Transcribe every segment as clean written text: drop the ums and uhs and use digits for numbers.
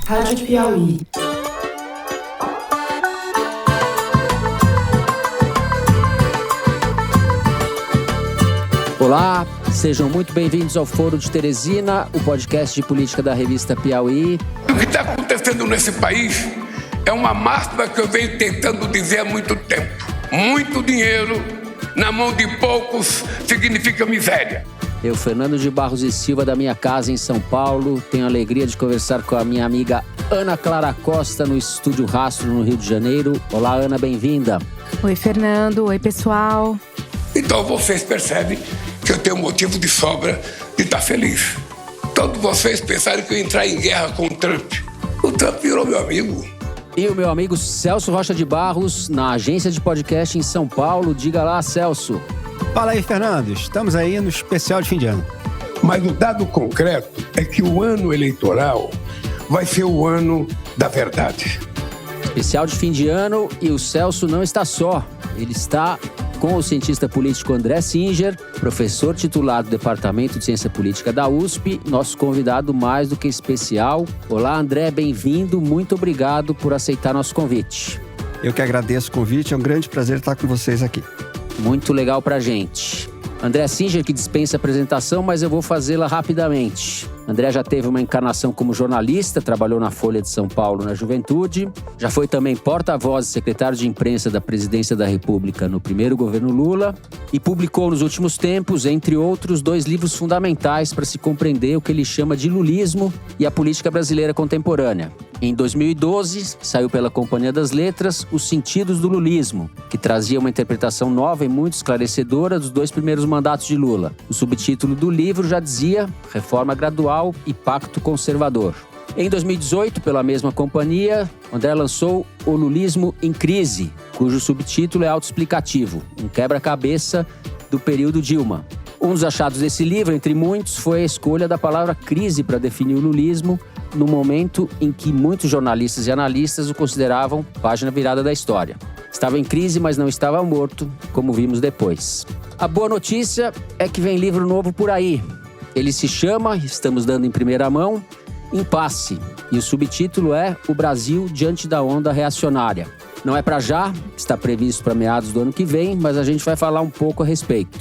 Rádio Piauí. Olá, sejam muito bem-vindos ao Foro de Teresina, o podcast de política da revista Piauí. O que está acontecendo nesse país é uma máxima que eu venho tentando dizer há muito tempo. Muito dinheiro na mão de poucos significa miséria. Eu, Fernando de Barros e Silva, da minha casa em São Paulo, tenho a alegria de conversar com a minha amiga Ana Clara Costa no Estúdio Rastro, no Rio de Janeiro. Olá, Ana, bem-vinda. Oi, Fernando. Oi, pessoal. Então vocês percebem que eu tenho motivo de sobra de estar feliz. Todos vocês pensaram que eu ia entrar em guerra com o Trump. O Trump virou meu amigo. E o meu amigo Celso Rocha de Barros, na agência de podcast em São Paulo. Diga lá, Celso. Fala aí, Fernando. Estamos aí no especial de fim de ano. Mas o dado concreto é que o ano eleitoral vai ser o ano da verdade. Especial de fim de ano, e o Celso não está só. Ele está com o cientista político André Singer, professor titular do Departamento de Ciência Política da USP, nosso convidado mais do que especial. Olá, André, bem-vindo. Muito obrigado por aceitar nosso convite. Eu que agradeço o convite. É um grande prazer estar com vocês aqui. Muito legal pra gente. André Singer, que dispensa apresentação, mas eu vou fazê-la rapidamente. André já teve uma encarnação como jornalista, trabalhou na Folha de São Paulo na juventude, já foi também porta-voz e secretário de imprensa da Presidência da República no primeiro governo Lula e publicou nos últimos tempos, entre outros, 2 livros fundamentais para se compreender o que ele chama de lulismo e a política brasileira contemporânea. Em 2012, saiu pela Companhia das Letras Os Sentidos do Lulismo, que trazia uma interpretação nova e muito esclarecedora dos 2 primeiros mandatos de Lula. O subtítulo do livro já dizia Reforma Gradual e Pacto Conservador. Em 2018, pela mesma companhia, André lançou O Lulismo em Crise, cujo subtítulo é autoexplicativo, um quebra-cabeça do período Dilma. Um dos achados desse livro, entre muitos, foi a escolha da palavra crise para definir o lulismo, no momento em que muitos jornalistas e analistas o consideravam página virada da história. Estava em crise, mas não estava morto, como vimos depois. A boa notícia é que vem livro novo por aí. Ele se chama, estamos dando em primeira mão, Impasse. E o subtítulo é O Brasil diante da onda reacionária. Não é para já, está previsto para meados do ano que vem, mas a gente vai falar um pouco a respeito.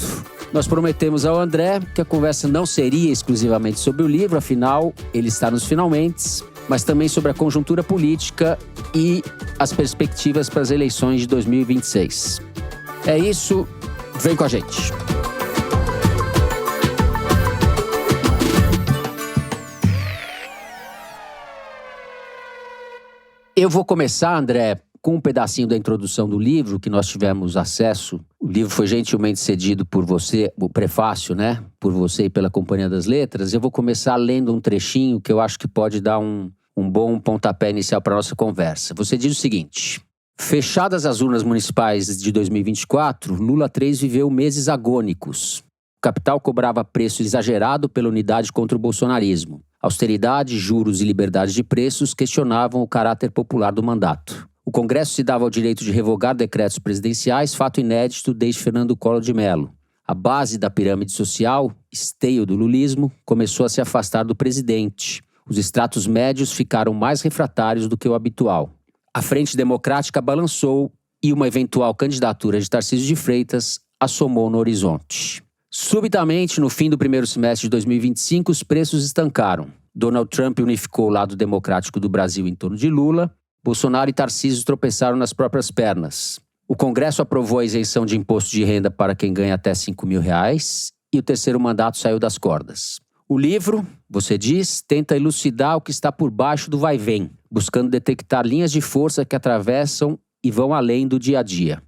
Nós prometemos ao André que a conversa não seria exclusivamente sobre o livro, afinal, ele está nos finalmentes, mas também sobre a conjuntura política e as perspectivas para as eleições de 2026. É isso, vem com a gente. Eu vou começar, André, com um pedacinho da introdução do livro que nós tivemos acesso. O livro foi gentilmente cedido por você, o prefácio, né? Por você e pela Companhia das Letras. Eu vou começar lendo um trechinho que eu acho que pode dar um bom pontapé inicial para a nossa conversa. Você diz o seguinte: fechadas as urnas municipais de 2024, Lula 3 viveu meses agônicos. O capital cobrava preço exagerado pela unidade contra o bolsonarismo. Austeridade, juros e liberdade de preços questionavam o caráter popular do mandato. O Congresso se dava ao direito de revogar decretos presidenciais, fato inédito desde Fernando Collor de Mello. A base da pirâmide social, esteio do lulismo, começou a se afastar do presidente. Os estratos médios ficaram mais refratários do que o habitual. A Frente Democrática balançou e uma eventual candidatura de Tarcísio de Freitas assomou no horizonte. Subitamente, no fim do primeiro semestre de 2025, os preços estancaram. Donald Trump unificou o lado democrático do Brasil em torno de Lula. Bolsonaro e Tarcísio tropeçaram nas próprias pernas. O Congresso aprovou a isenção de imposto de renda para quem ganha até R$5 mil e o terceiro mandato saiu das cordas. O livro, você diz, tenta elucidar o que está por baixo do vai-vem, buscando detectar linhas de força que atravessam e vão além do dia a dia.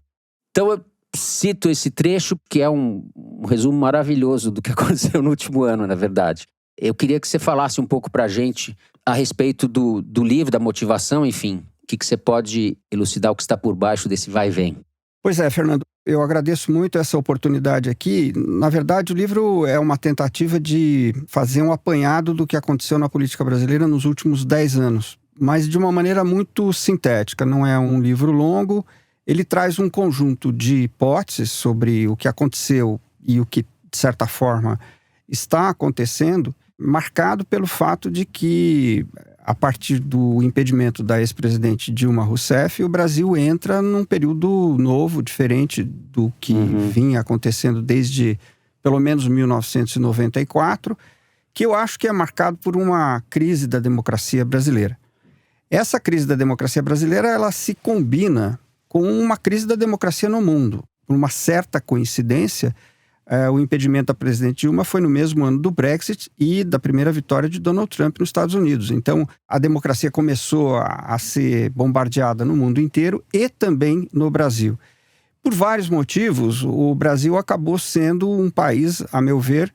Então eu cito esse trecho, que é um resumo maravilhoso do que aconteceu no último ano, na verdade. Eu queria que você falasse um pouco pra gente a respeito do livro, da motivação, enfim. O que você pode elucidar o que está por baixo desse vai e vem? Pois é, Fernando, eu agradeço muito essa oportunidade aqui. Na verdade, o livro é uma tentativa de fazer um apanhado do que aconteceu na política brasileira nos últimos 10 anos. Mas de uma maneira muito sintética, não é um livro longo. Ele traz um conjunto de hipóteses sobre o que aconteceu e o que, de certa forma, está acontecendo, marcado pelo fato de que a partir do impedimento da ex-presidente Dilma Rousseff, o Brasil entra num período novo, diferente do que vinha acontecendo desde pelo menos 1994, que eu acho que é marcado por uma crise da democracia brasileira. Essa crise da democracia brasileira, ela se combina com uma crise da democracia no mundo. Por uma certa coincidência, o impedimento da presidente Dilma foi no mesmo ano do Brexit e da primeira vitória de Donald Trump nos Estados Unidos. Então, a democracia começou a ser bombardeada no mundo inteiro e também no Brasil. Por vários motivos, o Brasil acabou sendo um país, a meu ver,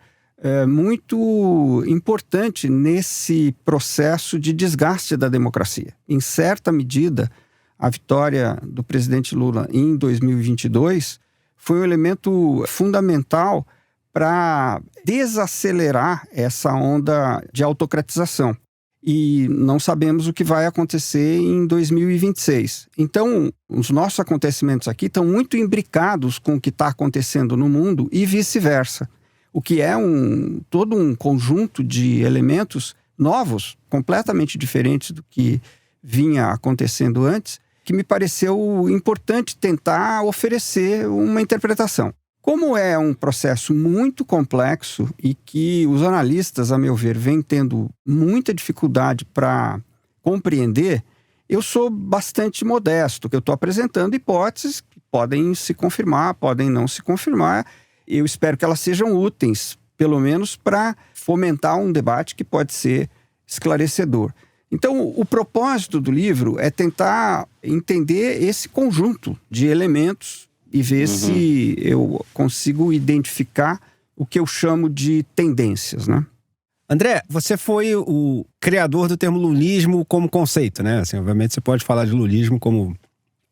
muito importante nesse processo de desgaste da democracia. Em certa medida, a vitória do presidente Lula em 2022 foi um elemento fundamental para desacelerar essa onda de autocratização. E não sabemos o que vai acontecer em 2026. Então, os nossos acontecimentos aqui estão muito imbricados com o que está acontecendo no mundo e vice-versa. O que é todo um conjunto de elementos novos, completamente diferentes do que vinha acontecendo antes, que me pareceu importante tentar oferecer uma interpretação. Como é um processo muito complexo e que os analistas, a meu ver, vêm tendo muita dificuldade para compreender, eu sou bastante modesto, que eu estou apresentando hipóteses que podem se confirmar, podem não se confirmar. Eu espero que elas sejam úteis, pelo menos para fomentar um debate que pode ser esclarecedor. Então, o propósito do livro é tentar entender esse conjunto de elementos e ver se eu consigo identificar o que eu chamo de tendências, né? André, você foi o criador do termo lulismo como conceito, né? Assim, obviamente você pode falar de lulismo como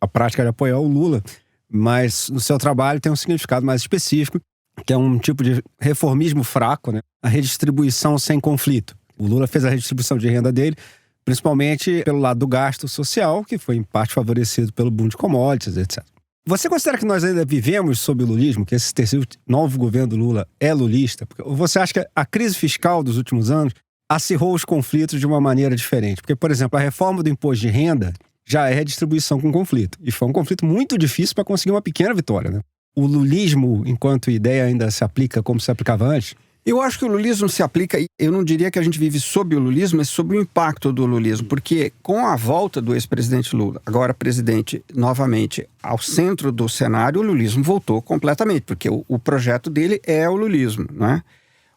a prática de apoiar o Lula, mas no seu trabalho tem um significado mais específico, que é um tipo de reformismo fraco, né? A redistribuição sem conflito. O Lula fez a redistribuição de renda dele, principalmente pelo lado do gasto social, que foi em parte favorecido pelo boom de commodities, etc. Você considera que nós ainda vivemos sob o lulismo, que esse terceiro novo governo do Lula é lulista? Ou você acha que a crise fiscal dos últimos anos acirrou os conflitos de uma maneira diferente? Porque, por exemplo, a reforma do imposto de renda já é redistribuição com conflito. E foi um conflito muito difícil para conseguir uma pequena vitória, né? O lulismo, enquanto ideia, ainda se aplica como se aplicava antes? Eu acho que o lulismo se aplica, eu não diria que a gente vive sob o lulismo, mas sob o impacto do lulismo, porque com a volta do ex-presidente Lula, agora presidente novamente, ao centro do cenário, o lulismo voltou completamente, porque o projeto dele é o lulismo, né?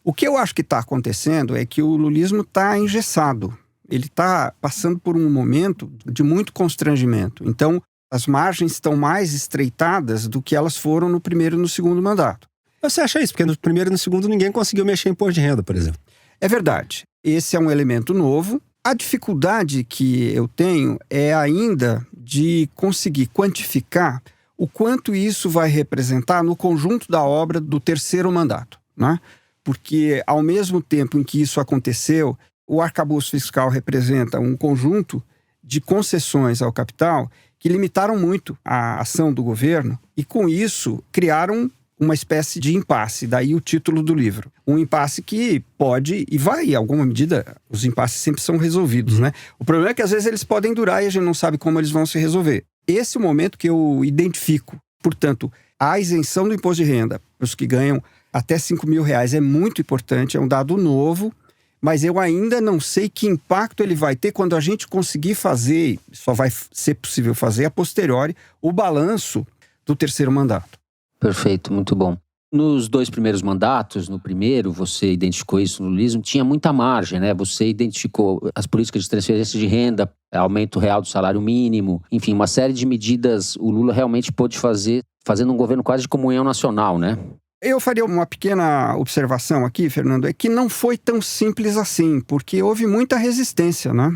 O que eu acho que está acontecendo é que o lulismo está engessado, ele está passando por um momento de muito constrangimento. Então, as margens estão mais estreitadas do que elas foram no primeiro e no segundo mandato. Você acha isso? Porque no primeiro e no segundo ninguém conseguiu mexer em imposto de renda, por exemplo. É verdade. Esse é um elemento novo. A dificuldade que eu tenho é ainda de conseguir quantificar o quanto isso vai representar no conjunto da obra do terceiro mandato, né? Porque ao mesmo tempo em que isso aconteceu, o arcabouço fiscal representa um conjunto de concessões ao capital que limitaram muito a ação do governo e com isso criaram uma espécie de impasse, daí o título do livro. Um impasse que pode e vai, em alguma medida, os impasses sempre são resolvidos, né? O problema é que às vezes eles podem durar e a gente não sabe como eles vão se resolver. Esse é o momento que eu identifico. Portanto, a isenção do imposto de renda para os que ganham até R$5.000 é muito importante, é um dado novo, mas eu ainda não sei que impacto ele vai ter quando a gente conseguir fazer, só vai ser possível fazer a posteriori, o balanço do terceiro mandato. Perfeito, muito bom. Nos dois primeiros mandatos, no primeiro, você identificou isso no lulismo, tinha muita margem, né? Você identificou as políticas de transferência de renda, aumento real do salário mínimo, enfim, uma série de medidas o Lula realmente pôde fazer, fazendo um governo quase de comunhão nacional, né? Eu faria uma pequena observação aqui, Fernando, é que não foi tão simples assim, porque houve muita resistência, né?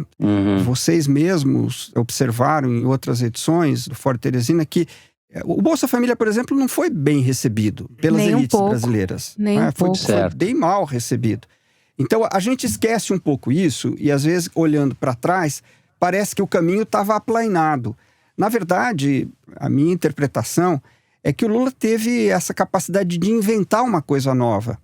Vocês mesmos observaram em outras edições do Fórum Teresina que o Bolsa Família, por exemplo, não foi bem recebido pelas elites brasileiras. Foi bem mal recebido. Então, a gente esquece um pouco isso e, às vezes, olhando para trás, parece que o caminho estava aplainado. Na verdade, a minha interpretação é que o Lula teve essa capacidade de inventar uma coisa nova.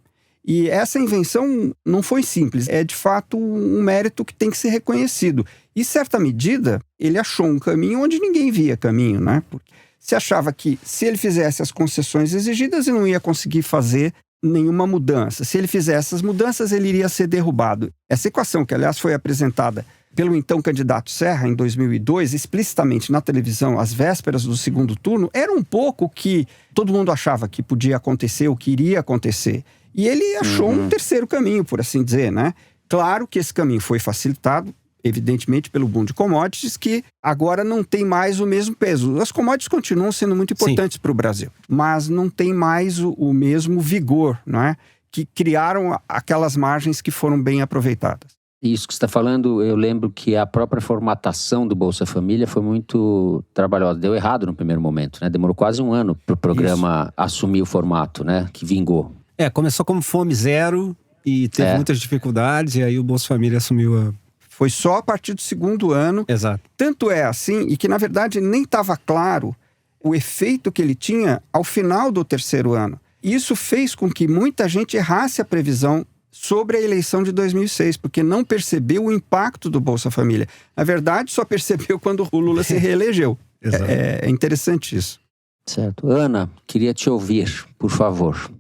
E essa invenção não foi simples, é de fato um mérito que tem que ser reconhecido. E, em certa medida, ele achou um caminho onde ninguém via caminho, né? Porque se achava que se ele fizesse as concessões exigidas, ele não ia conseguir fazer nenhuma mudança. Se ele fizesse as mudanças, ele iria ser derrubado. Essa equação, que aliás foi apresentada pelo então candidato Serra em 2002, explicitamente na televisão, às vésperas do segundo turno, era um pouco o que todo mundo achava que podia acontecer, o que iria acontecer. E ele achou um terceiro caminho, por assim dizer, né? Claro que esse caminho foi facilitado, evidentemente, pelo boom de commodities, que agora não tem mais o mesmo peso. As commodities continuam sendo muito importantes para o Brasil, mas não tem mais o mesmo vigor, não é? Que criaram aquelas margens que foram bem aproveitadas. Isso que você está falando, eu lembro que a própria formatação do Bolsa Família foi muito trabalhosa. Deu errado no primeiro momento, né? Demorou quase um ano para o programa assumir o formato, né? Que vingou. Começou como Fome Zero e teve muitas dificuldades, e aí o Bolsa Família assumiu a... Foi só a partir do segundo ano. Exato. Tanto é assim, e que na verdade nem estava claro o efeito que ele tinha ao final do terceiro ano. Isso fez com que muita gente errasse a previsão sobre a eleição de 2006, porque não percebeu o impacto do Bolsa Família. Na verdade, só percebeu quando o Lula se reelegeu. É interessante isso. Certo. Ana, queria te ouvir, por favor.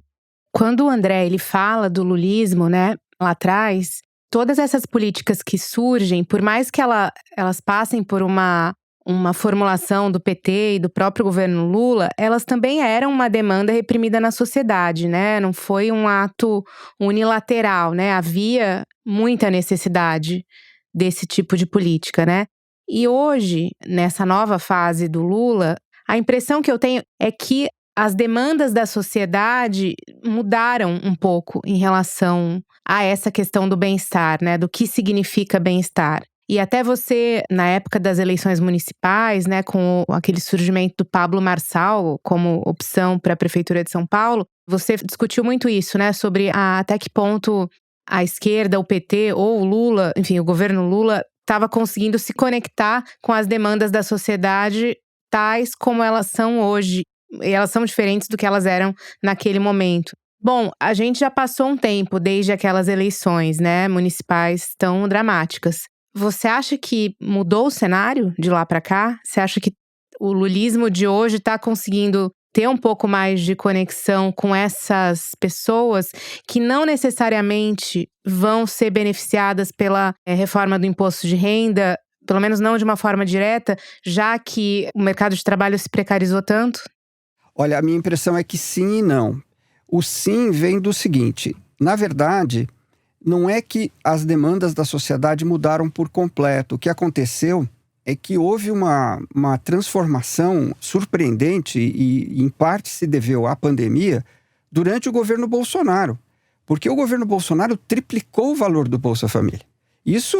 Quando o André ele fala do lulismo, né, lá atrás, todas essas políticas que surgem, por mais que elas passem por uma formulação do PT e do próprio governo Lula, elas também eram uma demanda reprimida na sociedade, né? Não foi um ato unilateral, né? Havia muita necessidade desse tipo de política, né? E hoje, nessa nova fase do Lula, a impressão que eu tenho é que as demandas da sociedade mudaram um pouco em relação a essa questão do bem-estar, né? Do que significa bem-estar. E até você, na época das eleições municipais, né, com aquele surgimento do Pablo Marçal como opção para a Prefeitura de São Paulo, você discutiu muito isso, né? Sobre até que ponto a esquerda, o PT ou o Lula, enfim, o governo Lula, estava conseguindo se conectar com as demandas da sociedade tais como elas são hoje. E elas são diferentes do que elas eram naquele momento. Bom, a gente já passou um tempo desde aquelas eleições, né, municipais tão dramáticas. Você acha que mudou o cenário de lá para cá? Você acha que o lulismo de hoje está conseguindo ter um pouco mais de conexão com essas pessoas que não necessariamente vão ser beneficiadas pela reforma do imposto de renda, pelo menos não de uma forma direta, já que o mercado de trabalho se precarizou tanto? Olha, a minha impressão é que sim e não. O sim vem do seguinte: na verdade, não é que as demandas da sociedade mudaram por completo. O que aconteceu é que houve uma transformação surpreendente e, em parte, se deveu à pandemia durante o governo Bolsonaro. Porque o governo Bolsonaro triplicou o valor do Bolsa Família. Isso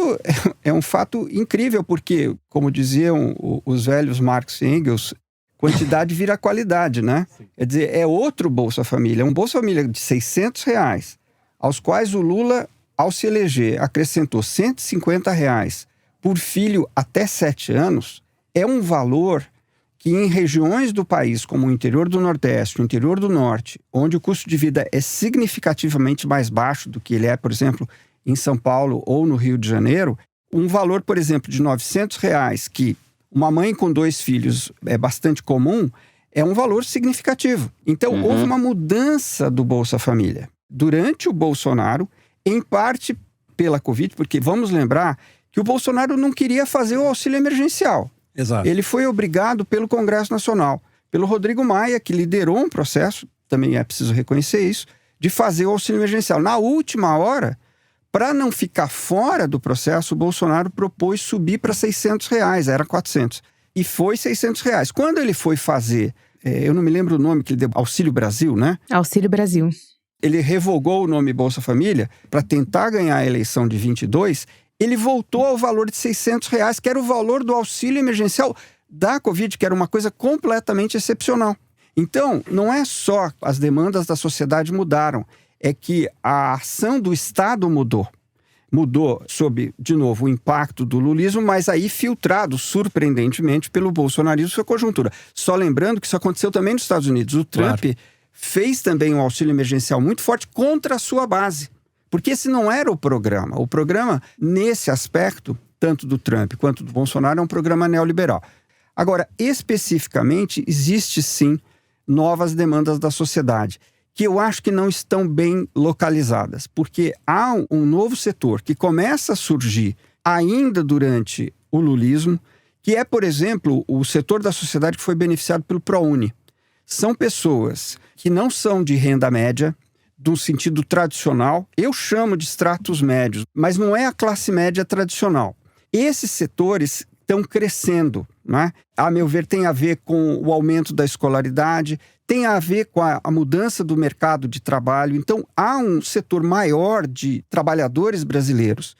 é um fato incrível, porque, como diziam os velhos Marx e Engels, quantidade vira qualidade, né? Quer dizer, é outro Bolsa Família. Um Bolsa Família de R$600, aos quais o Lula, ao se eleger, acrescentou R$150 por filho até 7 anos, é um valor que em regiões do país, como o interior do Nordeste, o interior do Norte, onde o custo de vida é significativamente mais baixo do que ele é, por exemplo, em São Paulo ou no Rio de Janeiro, um valor, por exemplo, de R$900, que uma mãe com 2 filhos é bastante comum, é um valor significativo. Então, houve uma mudança do Bolsa Família durante o Bolsonaro, em parte pela Covid, porque vamos lembrar que o Bolsonaro não queria fazer o auxílio emergencial. Exato. Ele foi obrigado pelo Congresso Nacional, pelo Rodrigo Maia, que liderou um processo, também é preciso reconhecer isso, de fazer o auxílio emergencial. Na última hora, para não ficar fora do processo, o Bolsonaro propôs subir para R$600, era 400. E foi R$600. Quando ele foi fazer, eu não me lembro o nome que ele deu, Auxílio Brasil, né? Auxílio Brasil. Ele revogou o nome Bolsa Família para tentar ganhar a eleição de 22, ele voltou ao valor de R$600, que era o valor do auxílio emergencial da Covid, que era uma coisa completamente excepcional. Então, não é só as demandas da sociedade mudaram, é que a ação do Estado mudou. Mudou sob, de novo, o impacto do lulismo, mas aí filtrado, surpreendentemente, pelo bolsonarismo e sua conjuntura. Só lembrando que isso aconteceu também nos Estados Unidos. O Trump fez também um auxílio emergencial muito forte contra a sua base. Porque esse não era o programa. O programa, nesse aspecto, tanto do Trump quanto do Bolsonaro, é um programa neoliberal. Agora, especificamente, existe sim novas demandas da sociedade, que eu acho que não estão bem localizadas, porque há um novo setor que começa a surgir ainda durante o lulismo, que é, por exemplo, o setor da sociedade que foi beneficiado pelo ProUni. São pessoas que não são de renda média, de um sentido tradicional. Eu chamo de estratos médios, mas não é a classe média tradicional. Esses setores estão crescendo, né? A meu ver, tem a ver com o aumento da escolaridade, tem a ver com a mudança do mercado de trabalho. Então, há um setor maior de trabalhadores brasileiros,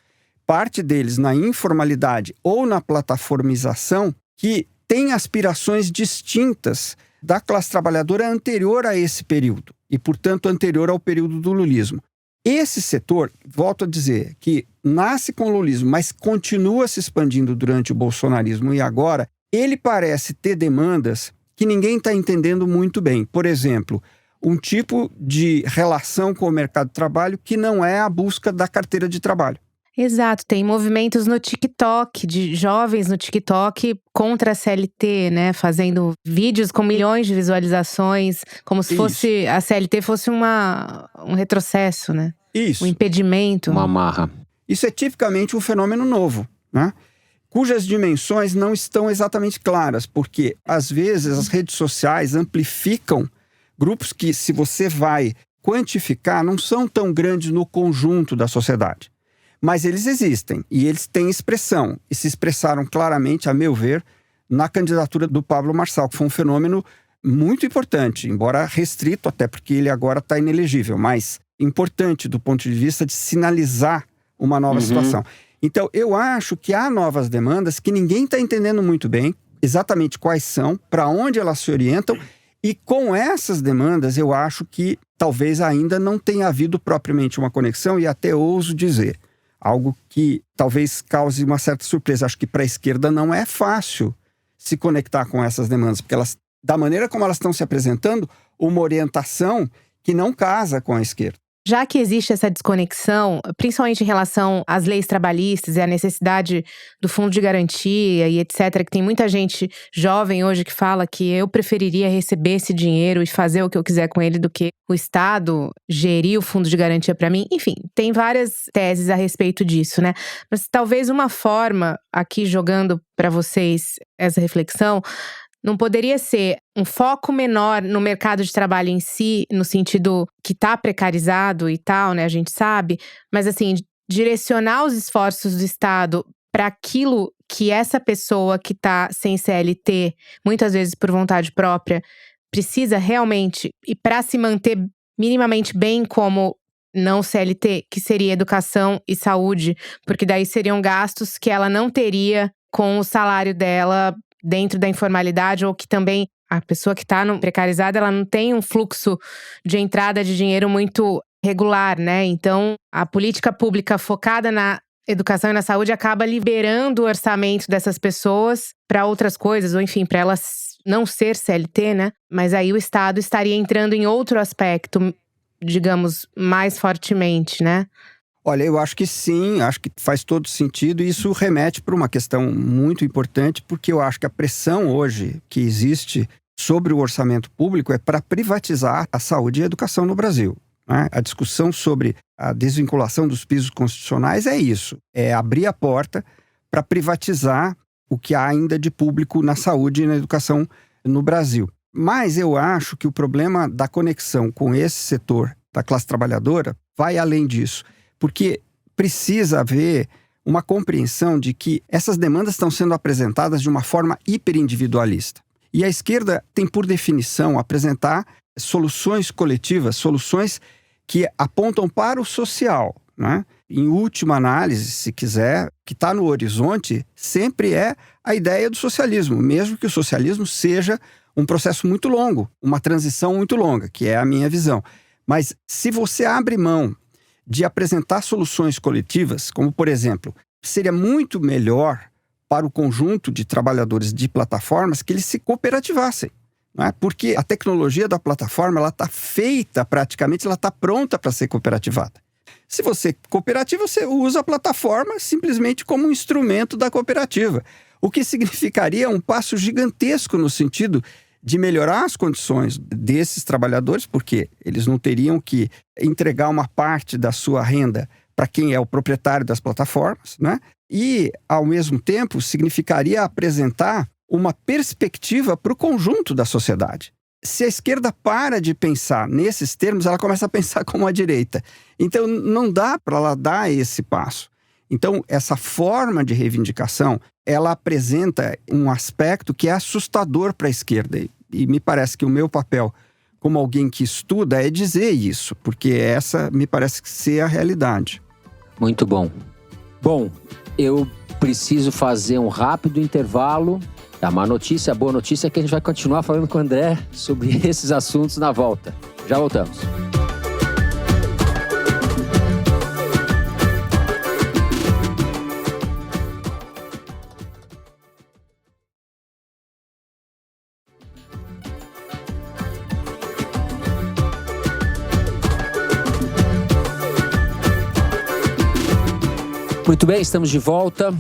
parte deles na informalidade ou na plataformização, que tem aspirações distintas da classe trabalhadora anterior a esse período e, portanto, anterior ao período do lulismo. Esse setor, volto a dizer, que nasce com o lulismo, mas continua se expandindo durante o bolsonarismo e agora, ele parece ter demandas que ninguém está entendendo muito bem. Por exemplo, um tipo de relação com o mercado de trabalho que não é a busca da carteira de trabalho. Exato, tem movimentos no TikTok, de jovens no TikTok contra a CLT, né? Fazendo vídeos com milhões de visualizações, como se fosse a CLT fosse um retrocesso, né? Isso. Um impedimento. Uma amarra. Isso é tipicamente um fenômeno novo, né? Cujas dimensões não estão exatamente claras, porque, às vezes, as redes sociais amplificam grupos que, se você vai quantificar, não são tão grandes no conjunto da sociedade. Mas eles existem e eles têm expressão. E se expressaram claramente, a meu ver, na candidatura do Pablo Marçal, que foi um fenômeno muito importante, embora restrito, até porque ele agora está inelegível, mas importante do ponto de vista de sinalizar uma nova situação. Então, eu acho que há novas demandas que ninguém está entendendo muito bem exatamente quais são, para onde elas se orientam, e com essas demandas eu acho que talvez ainda não tenha havido propriamente uma conexão, e até ouso dizer algo que talvez cause uma certa surpresa. Acho que para a esquerda não é fácil se conectar com essas demandas, porque elas, da maneira como elas estão se apresentando, uma orientação que não casa com a esquerda. Já que existe essa desconexão, principalmente em relação às leis trabalhistas e à necessidade do fundo de garantia e etc., que tem muita gente jovem hoje que fala que eu preferiria receber esse dinheiro e fazer o que eu quiser com ele do que o Estado gerir o fundo de garantia para mim. Enfim, tem várias teses a respeito disso, né? Mas talvez uma forma, aqui jogando para vocês essa reflexão, não poderia ser um foco menor no mercado de trabalho em si, no sentido que está precarizado e tal, né? A gente sabe. Mas assim, direcionar os esforços do Estado para aquilo que essa pessoa que está sem CLT, muitas vezes por vontade própria, precisa realmente, e para se manter minimamente bem como não CLT, que seria educação e saúde, porque daí seriam gastos que ela não teria com o salário dela dentro da informalidade, ou que também a pessoa que está precarizada, ela não tem um fluxo de entrada de dinheiro muito regular, né? Então, a política pública focada na educação e na saúde acaba liberando o orçamento dessas pessoas para outras coisas, ou enfim, para elas não ser CLT, né? Mas aí o Estado estaria entrando em outro aspecto, digamos, mais fortemente, né? Olha, eu acho que sim, acho que faz todo sentido, e isso remete para uma questão muito importante, porque eu acho que a pressão hoje que existe sobre o orçamento público é para privatizar a saúde e a educação no Brasil, né? A discussão sobre a desvinculação dos pisos constitucionais é isso, é abrir a porta para privatizar o que há ainda de público na saúde e na educação no Brasil. Mas eu acho que o problema da conexão com esse setor da classe trabalhadora vai além disso. Porque precisa haver uma compreensão de que essas demandas estão sendo apresentadas de uma forma hiperindividualista. E a esquerda tem, por definição, apresentar soluções coletivas, soluções que apontam para o social, né? Em última análise, se quiser, que está no horizonte, sempre é a ideia do socialismo, mesmo que o socialismo seja um processo muito longo, uma transição muito longa, que é a minha visão. Mas se você abre mão de apresentar soluções coletivas, como, por exemplo, seria muito melhor para o conjunto de trabalhadores de plataformas que eles se cooperativassem, não é? Porque a tecnologia da plataforma, ela está feita praticamente, ela está pronta para ser cooperativada. Se você é cooperativa, você usa a plataforma simplesmente como um instrumento da cooperativa. O que significaria um passo gigantesco no sentido de melhorar as condições desses trabalhadores, porque eles não teriam que entregar uma parte da sua renda para quem é o proprietário das plataformas, né? E, ao mesmo tempo, significaria apresentar uma perspectiva para o conjunto da sociedade. Se a esquerda para de pensar nesses termos, ela começa a pensar como a direita. Então, não dá para ela dar esse passo. Então, essa forma de reivindicação, ela apresenta um aspecto que é assustador para a esquerda. E me parece que o meu papel, como alguém que estuda, é dizer isso, porque essa me parece ser a realidade. Muito bom. Bom, eu preciso fazer um rápido intervalo. A má notícia, a boa notícia é que a gente vai continuar falando com o André sobre esses assuntos na volta. Já voltamos. Muito bem, estamos de volta.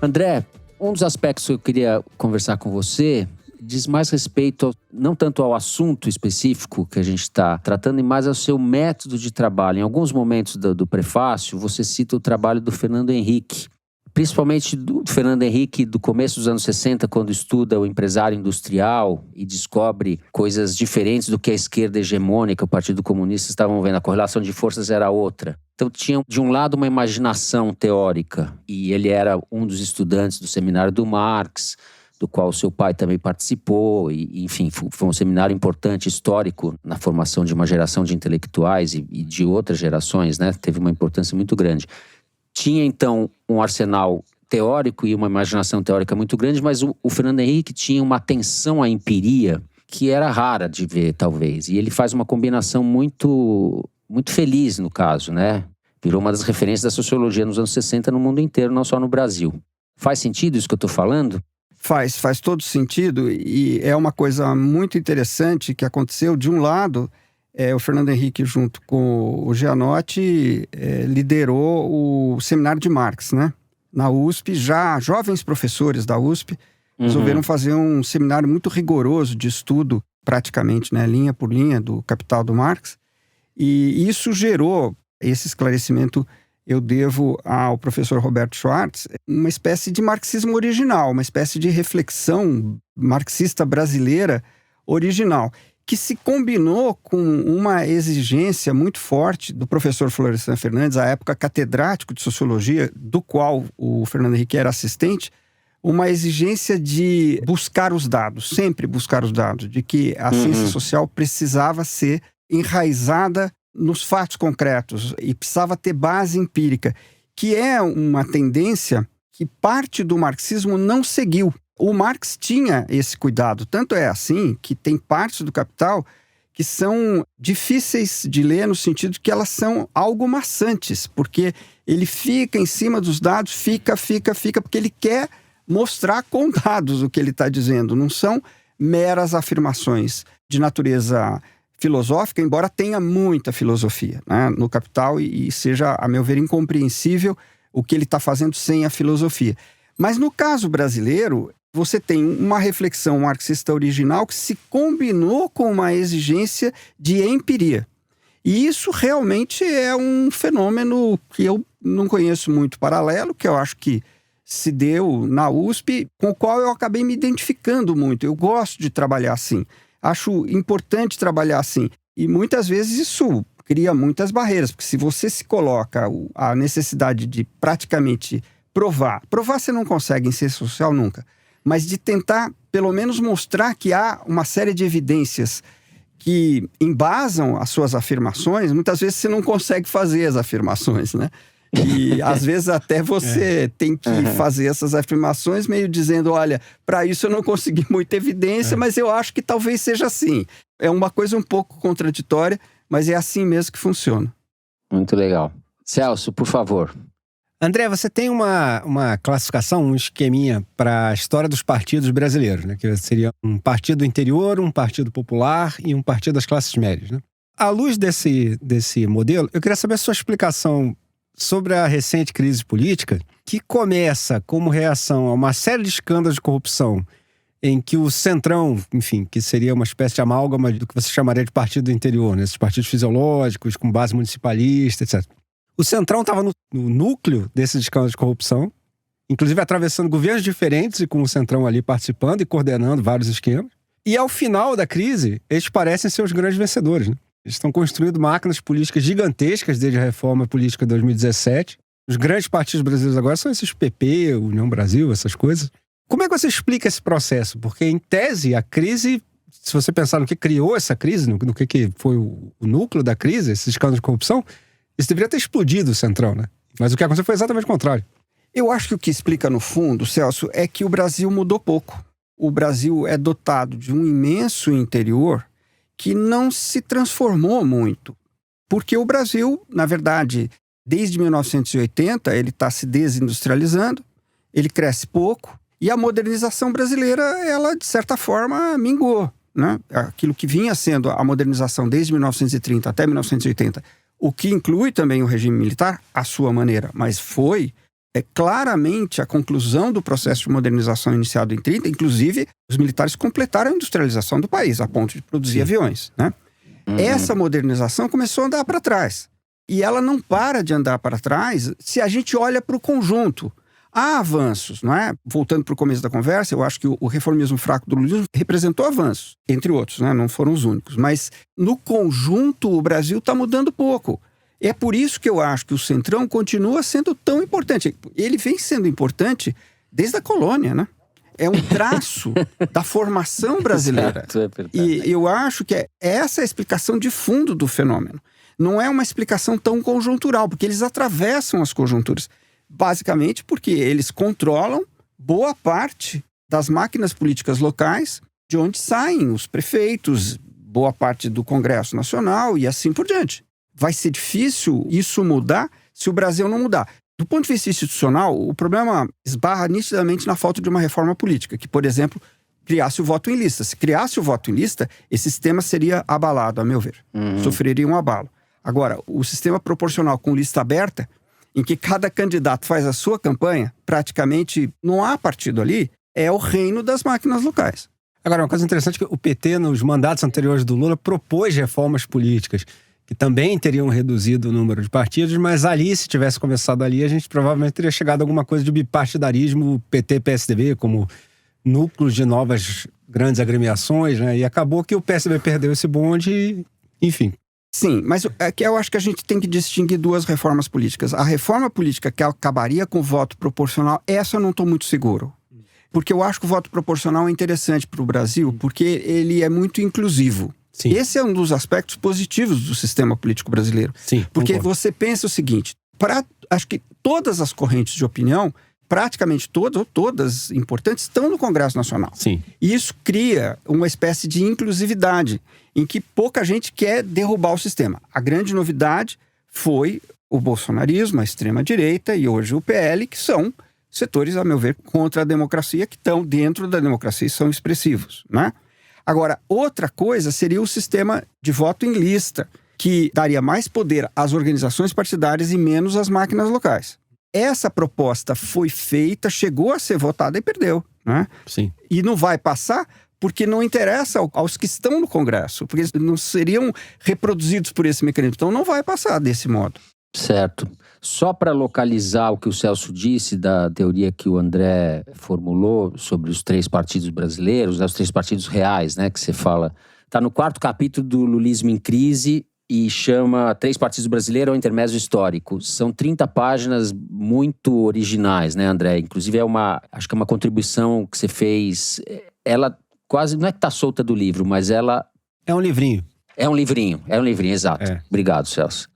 André, um dos aspectos que eu queria conversar com você diz mais respeito, não tanto ao assunto específico que a gente está tratando, mas ao seu método de trabalho. Em alguns momentos do prefácio, você cita o trabalho do Fernando Henrique, principalmente do Fernando Henrique do começo dos anos 60, quando estuda o empresário industrial e descobre coisas diferentes do que a esquerda hegemônica, o Partido Comunista, estavam vendo. A correlação de forças era outra. Então tinha, de um lado, uma imaginação teórica, e ele era um dos estudantes do seminário do Marx, do qual seu pai também participou, e enfim, foi um seminário importante, histórico, na formação de uma geração de intelectuais e de outras gerações, né? Teve uma importância muito grande. Tinha, então, um arsenal teórico e uma imaginação teórica muito grande, mas o Fernando Henrique tinha uma atenção à empiria que era rara de ver, talvez. E ele faz uma combinação muito feliz, no caso, né? Virou uma das referências da sociologia nos anos 60 no mundo inteiro, não só no Brasil. Faz sentido isso que eu estou falando? Faz todo sentido, e é uma coisa muito interessante que aconteceu. De um lado, o Fernando Henrique, junto com o Gianotti, liderou o seminário de Marx, né? Na USP, já jovens professores da USP resolveram fazer um seminário muito rigoroso de estudo, praticamente, né, linha por linha, do Capital do Marx. E isso gerou, esse esclarecimento eu devo ao professor Roberto Schwartz, uma espécie de marxismo original, uma espécie de reflexão marxista brasileira original, que se combinou com uma exigência muito forte do professor Florestan Fernandes, à época catedrático de sociologia, do qual o Fernando Henrique era assistente, uma exigência de buscar os dados, sempre buscar os dados, de que a ciência social precisava ser enraizada nos fatos concretos e precisava ter base empírica, que é uma tendência que parte do marxismo não seguiu. O Marx tinha esse cuidado, tanto é assim que tem partes do Capital que são difíceis de ler no sentido que elas são algo maçantes, porque ele fica em cima dos dados, fica, porque ele quer mostrar com dados o que ele está dizendo, não são meras afirmações de natureza filosófica, embora tenha muita filosofia, né, no Capital, e seja, a meu ver, incompreensível o que ele está fazendo sem a filosofia. Mas no caso brasileiro, você tem uma reflexão marxista original que se combinou com uma exigência de empiria. E isso realmente é um fenômeno que eu não conheço muito paralelo, que eu acho que se deu na USP, com o qual eu acabei me identificando muito. Eu gosto de trabalhar assim. Acho importante trabalhar assim. E muitas vezes isso cria muitas barreiras, porque se você se coloca a necessidade de praticamente provar você não consegue em ciência social nunca, mas de tentar pelo menos mostrar que há uma série de evidências que embasam as suas afirmações, muitas vezes você não consegue fazer as afirmações, né? E às vezes até você tem que fazer essas afirmações meio dizendo, olha, para isso eu não consegui muita evidência, mas eu acho que talvez seja assim. É uma coisa um pouco contraditória, mas é assim mesmo que funciona. Muito legal. Celso, por favor. André, você tem uma classificação, um esqueminha para a história dos partidos brasileiros, né? Que seria um partido do interior, um partido popular e um partido das classes médias, né? À luz desse modelo, eu queria saber a sua explicação sobre a recente crise política, que começa como reação a uma série de escândalos de corrupção em que o Centrão, enfim, que seria uma espécie de amálgama do que você chamaria de partido do interior, né? Esses partidos fisiológicos, com base municipalista, etc. O Centrão estava no núcleo desses escândalos de corrupção, inclusive atravessando governos diferentes e com o Centrão ali participando e coordenando vários esquemas. E ao final da crise, eles parecem ser os grandes vencedores, né? Eles estão construindo máquinas políticas gigantescas desde a reforma política de 2017. Os grandes partidos brasileiros agora são esses PP, União Brasil, essas coisas. Como é que você explica esse processo? Porque, em tese, a crise, se você pensar no que criou essa crise, no que foi o núcleo da crise, esses escândalos de corrupção, isso deveria ter explodido o Centrão, né? Mas o que aconteceu foi exatamente o contrário. Eu acho que o que explica, no fundo, Celso, é que o Brasil mudou pouco. O Brasil é dotado de um imenso interior que não se transformou muito. Porque o Brasil, na verdade, desde 1980, ele está se desindustrializando, ele cresce pouco, e a modernização brasileira, ela, de certa forma, mingou, né? Aquilo que vinha sendo a modernização desde 1930 até 1980, o que inclui também o regime militar, à sua maneira, mas foi claramente a conclusão do processo de modernização iniciado em 30, inclusive os militares completaram a industrialização do país, a ponto de produzir aviões, né? Essa modernização começou a andar para trás. E ela não para de andar para trás se a gente olha para o conjunto. Há avanços, não é? Voltando para o começo da conversa, eu acho que o reformismo fraco do lulismo representou avanços, entre outros, né? Não foram os únicos. Mas, no conjunto, o Brasil está mudando pouco. É por isso que eu acho que o Centrão continua sendo tão importante. Ele vem sendo importante desde a colônia, né? É um traço da formação brasileira. E eu acho que essa é a explicação de fundo do fenômeno. Não é uma explicação tão conjuntural, porque eles atravessam as conjunturas. Basicamente porque eles controlam boa parte das máquinas políticas locais, de onde saem os prefeitos, boa parte do Congresso Nacional e assim por diante. Vai ser difícil isso mudar se o Brasil não mudar. Do ponto de vista institucional, o problema esbarra nitidamente na falta de uma reforma política, que, por exemplo, criasse o voto em lista. Se criasse o voto em lista, esse sistema seria abalado, a meu ver. Sofreria um abalo. Agora, o sistema proporcional com lista aberta, em que cada candidato faz a sua campanha, praticamente não há partido ali, é o reino das máquinas locais. Agora, uma coisa interessante é que o PT, nos mandatos anteriores do Lula, propôs reformas políticas que também teriam reduzido o número de partidos, mas ali, se tivesse começado ali, a gente provavelmente teria chegado a alguma coisa de bipartidarismo PT-PSDB, como núcleos de novas grandes agremiações, né? E acabou que o PSDB perdeu esse bonde, enfim. Sim, mas aqui eu acho que a gente tem que distinguir duas reformas políticas. A reforma política que acabaria com o voto proporcional, essa eu não estou muito seguro. Porque eu acho que o voto proporcional é interessante para o Brasil, porque ele é muito inclusivo. Sim. Esse é um dos aspectos positivos do sistema político brasileiro. Sim, porque concordo. Você pensa o seguinte, acho que todas as correntes de opinião, praticamente todas ou todas importantes, estão no Congresso Nacional. Sim. E isso cria uma espécie de inclusividade, em que pouca gente quer derrubar o sistema. A grande novidade foi o bolsonarismo, a extrema-direita e hoje o PL, que são setores, a meu ver, contra a democracia, que estão dentro da democracia e são expressivos, né? Agora, outra coisa seria o sistema de voto em lista, que daria mais poder às organizações partidárias e menos às máquinas locais. Essa proposta foi feita, chegou a ser votada e perdeu, né? Sim. E não vai passar porque não interessa aos que estão no Congresso, porque eles não seriam reproduzidos por esse mecanismo. Então não vai passar desse modo. Certo. Só para localizar o que o Celso disse da teoria que o André formulou sobre os três partidos brasileiros, né, os três partidos reais, né, que você fala. Está no 4º capítulo do Lulismo em Crise e chama Três Partidos Brasileiros ao Intermezzo Histórico. São 30 páginas muito originais, né, André? Inclusive acho que é uma contribuição que você fez. Ela quase, não é que está solta do livro, mas ela... É um livrinho. É um livrinho, exato. Obrigado, Celso.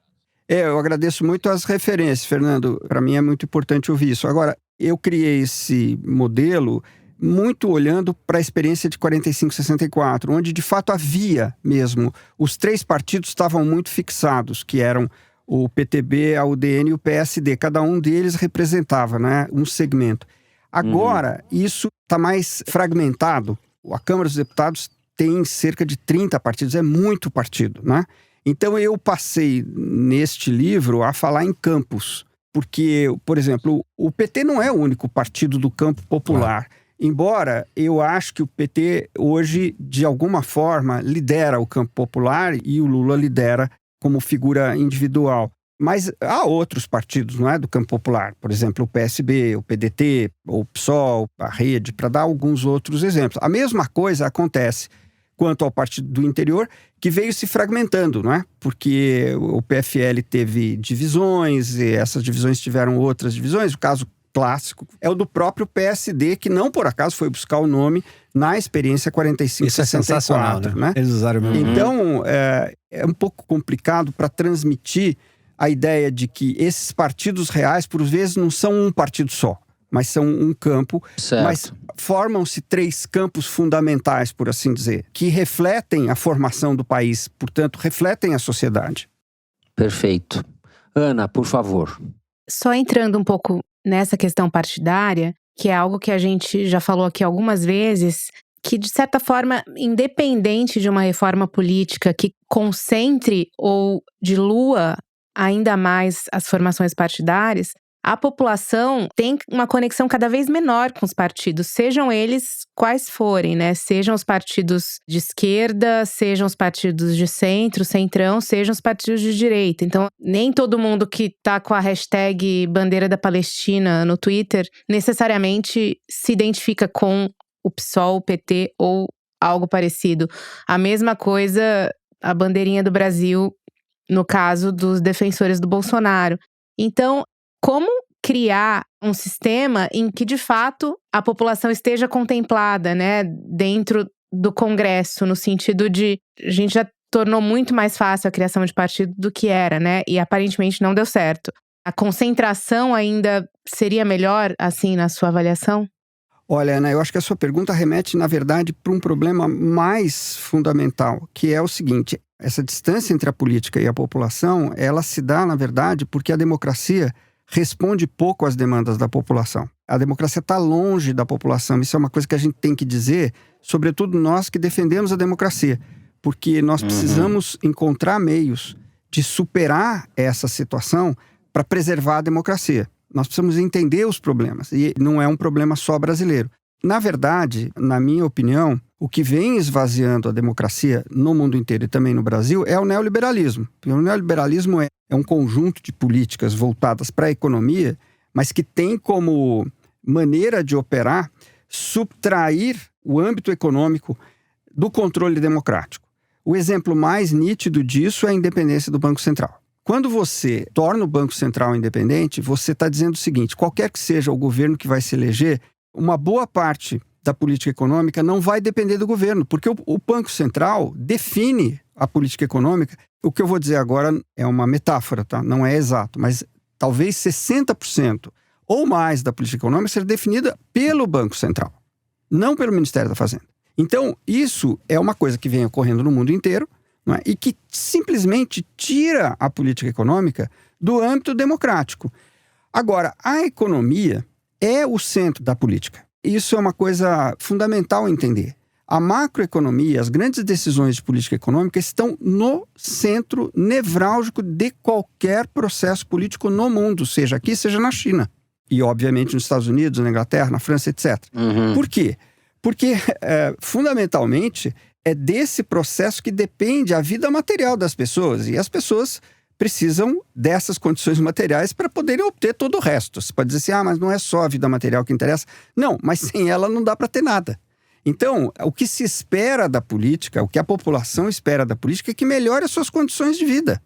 Eu agradeço muito as referências, Fernando. Para mim é muito importante ouvir isso. Agora, eu criei esse modelo muito olhando para a experiência de 45-64, onde de fato havia mesmo, os três partidos estavam muito fixados, que eram o PTB, a UDN e o PSD. Cada um deles representava, né, um segmento. Agora, isso está mais fragmentado. A Câmara dos Deputados tem cerca de 30 partidos, é muito partido, né? Então eu passei neste livro a falar em campos, porque, por exemplo, o PT não é o único partido do campo popular. Embora eu acho que o PT hoje, de alguma forma, lidera o campo popular e o Lula lidera como figura individual. Mas há outros partidos, não é, do campo popular. Por exemplo, o PSB, o PDT, o PSOL, a Rede, para dar alguns outros exemplos. A mesma coisa acontece quanto ao partido do interior, que veio se fragmentando, não é? Porque o PFL teve divisões, e essas divisões tiveram outras divisões. O caso clássico é o do próprio PSD, que não por acaso foi buscar o nome na experiência 45-64. Isso é sensacional, né? Eles usaram o mesmo. Então, é um pouco complicado para transmitir a ideia de que esses partidos reais, por vezes, não são um partido só, mas são um campo. Certo. Mas formam-se 3 campos fundamentais, por assim dizer, que refletem a formação do país, portanto, refletem a sociedade. Perfeito. Ana, por favor. Só entrando um pouco nessa questão partidária, que é algo que a gente já falou aqui algumas vezes, que de certa forma, independente de uma reforma política que concentre ou dilua ainda mais as formações partidárias, a população tem uma conexão cada vez menor com os partidos, sejam eles quais forem, né? Sejam os partidos de esquerda, sejam os partidos de centro, centrão, sejam os partidos de direita. Então, nem todo mundo que tá com a hashtag Bandeira da Palestina no Twitter necessariamente se identifica com o PSOL, o PT ou algo parecido. A mesma coisa, a bandeirinha do Brasil, no caso dos defensores do Bolsonaro. Então, como criar um sistema em que, de fato, a população esteja contemplada, né, dentro do Congresso, no sentido de a gente já tornou muito mais fácil a criação de partido do que era, né, e aparentemente não deu certo. A concentração ainda seria melhor, assim, na sua avaliação? Olha, Ana, eu acho que a sua pergunta remete, na verdade, para um problema mais fundamental, que é o seguinte: essa distância entre a política e a população, ela se dá, na verdade, porque a democracia responde pouco às demandas da população. A democracia está longe da população. Isso é uma coisa que a gente tem que dizer, sobretudo nós que defendemos a democracia, porque nós precisamos encontrar meios de superar essa situação para preservar a democracia. Nós precisamos entender os problemas, e não é um problema só brasileiro. Na verdade, na minha opinião, o que vem esvaziando a democracia no mundo inteiro e também no Brasil é o neoliberalismo. Porque o neoliberalismo é um conjunto de políticas voltadas para a economia, mas que tem como maneira de operar subtrair o âmbito econômico do controle democrático. O exemplo mais nítido disso é a independência do Banco Central. Quando você torna o Banco Central independente, você está dizendo o seguinte: qualquer que seja o governo que vai se eleger, uma boa parte da política econômica não vai depender do governo, porque o Banco Central define a política econômica. O que eu vou dizer agora é uma metáfora, tá? Não é exato, mas talvez 60% ou mais da política econômica seja definida pelo Banco Central, não pelo Ministério da Fazenda. Então, isso é uma coisa que vem ocorrendo no mundo inteiro, não é? E que simplesmente tira a política econômica do âmbito democrático. Agora, a economia é o centro da política. Isso é uma coisa fundamental entender. A macroeconomia, as grandes decisões de política econômica estão no centro nevrálgico de qualquer processo político no mundo, seja aqui, seja na China. E, obviamente, nos Estados Unidos, na Inglaterra, na França, etc. Por quê? Porque, fundamentalmente, é desse processo que depende a vida material das pessoas. E as pessoas precisam dessas condições materiais para poderem obter todo o resto. Você pode dizer assim, mas não é só a vida material que interessa. Não, mas sem ela não dá para ter nada. Então, o que se espera da política, o que a população espera da política é que melhore as suas condições de vida.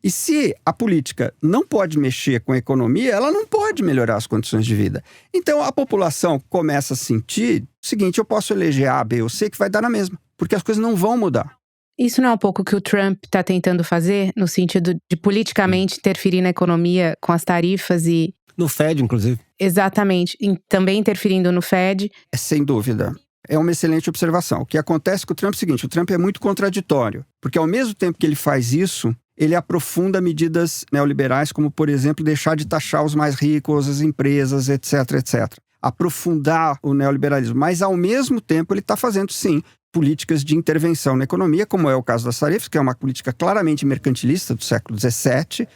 E se a política não pode mexer com a economia, ela não pode melhorar as condições de vida. Então, a população começa a sentir o seguinte: eu posso eleger A, B ou C, que vai dar na mesma, porque as coisas não vão mudar. Isso não é um pouco o que o Trump está tentando fazer, no sentido de politicamente interferir na economia com as tarifas e... No Fed, inclusive. Exatamente. Também interferindo no Fed. Sem dúvida. É uma excelente observação. O que acontece com o Trump é o seguinte: o Trump é muito contraditório, porque ao mesmo tempo que ele faz isso, ele aprofunda medidas neoliberais, como, por exemplo, deixar de taxar os mais ricos, as empresas, etc, etc. Aprofundar o neoliberalismo. Mas, ao mesmo tempo, ele está fazendo, sim, políticas de intervenção na economia, como é o caso das tarifas, que é uma política claramente mercantilista do século XVII,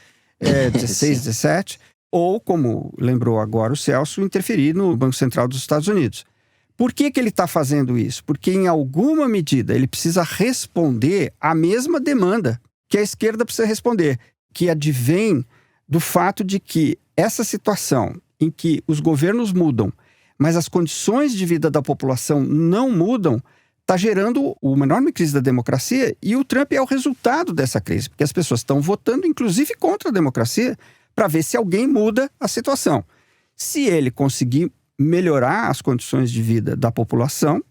XVI, XVII, ou, como lembrou agora o Celso, interferir no Banco Central dos Estados Unidos. Por que ele está fazendo isso? Porque, em alguma medida, ele precisa responder à mesma demanda que a esquerda precisa responder, que advém do fato de que essa situação em que os governos mudam, mas as condições de vida da população não mudam, está gerando uma enorme crise da democracia, e o Trump é o resultado dessa crise, porque as pessoas estão votando, inclusive, contra a democracia, para ver se alguém muda a situação. Se ele conseguir melhorar as condições de vida da população,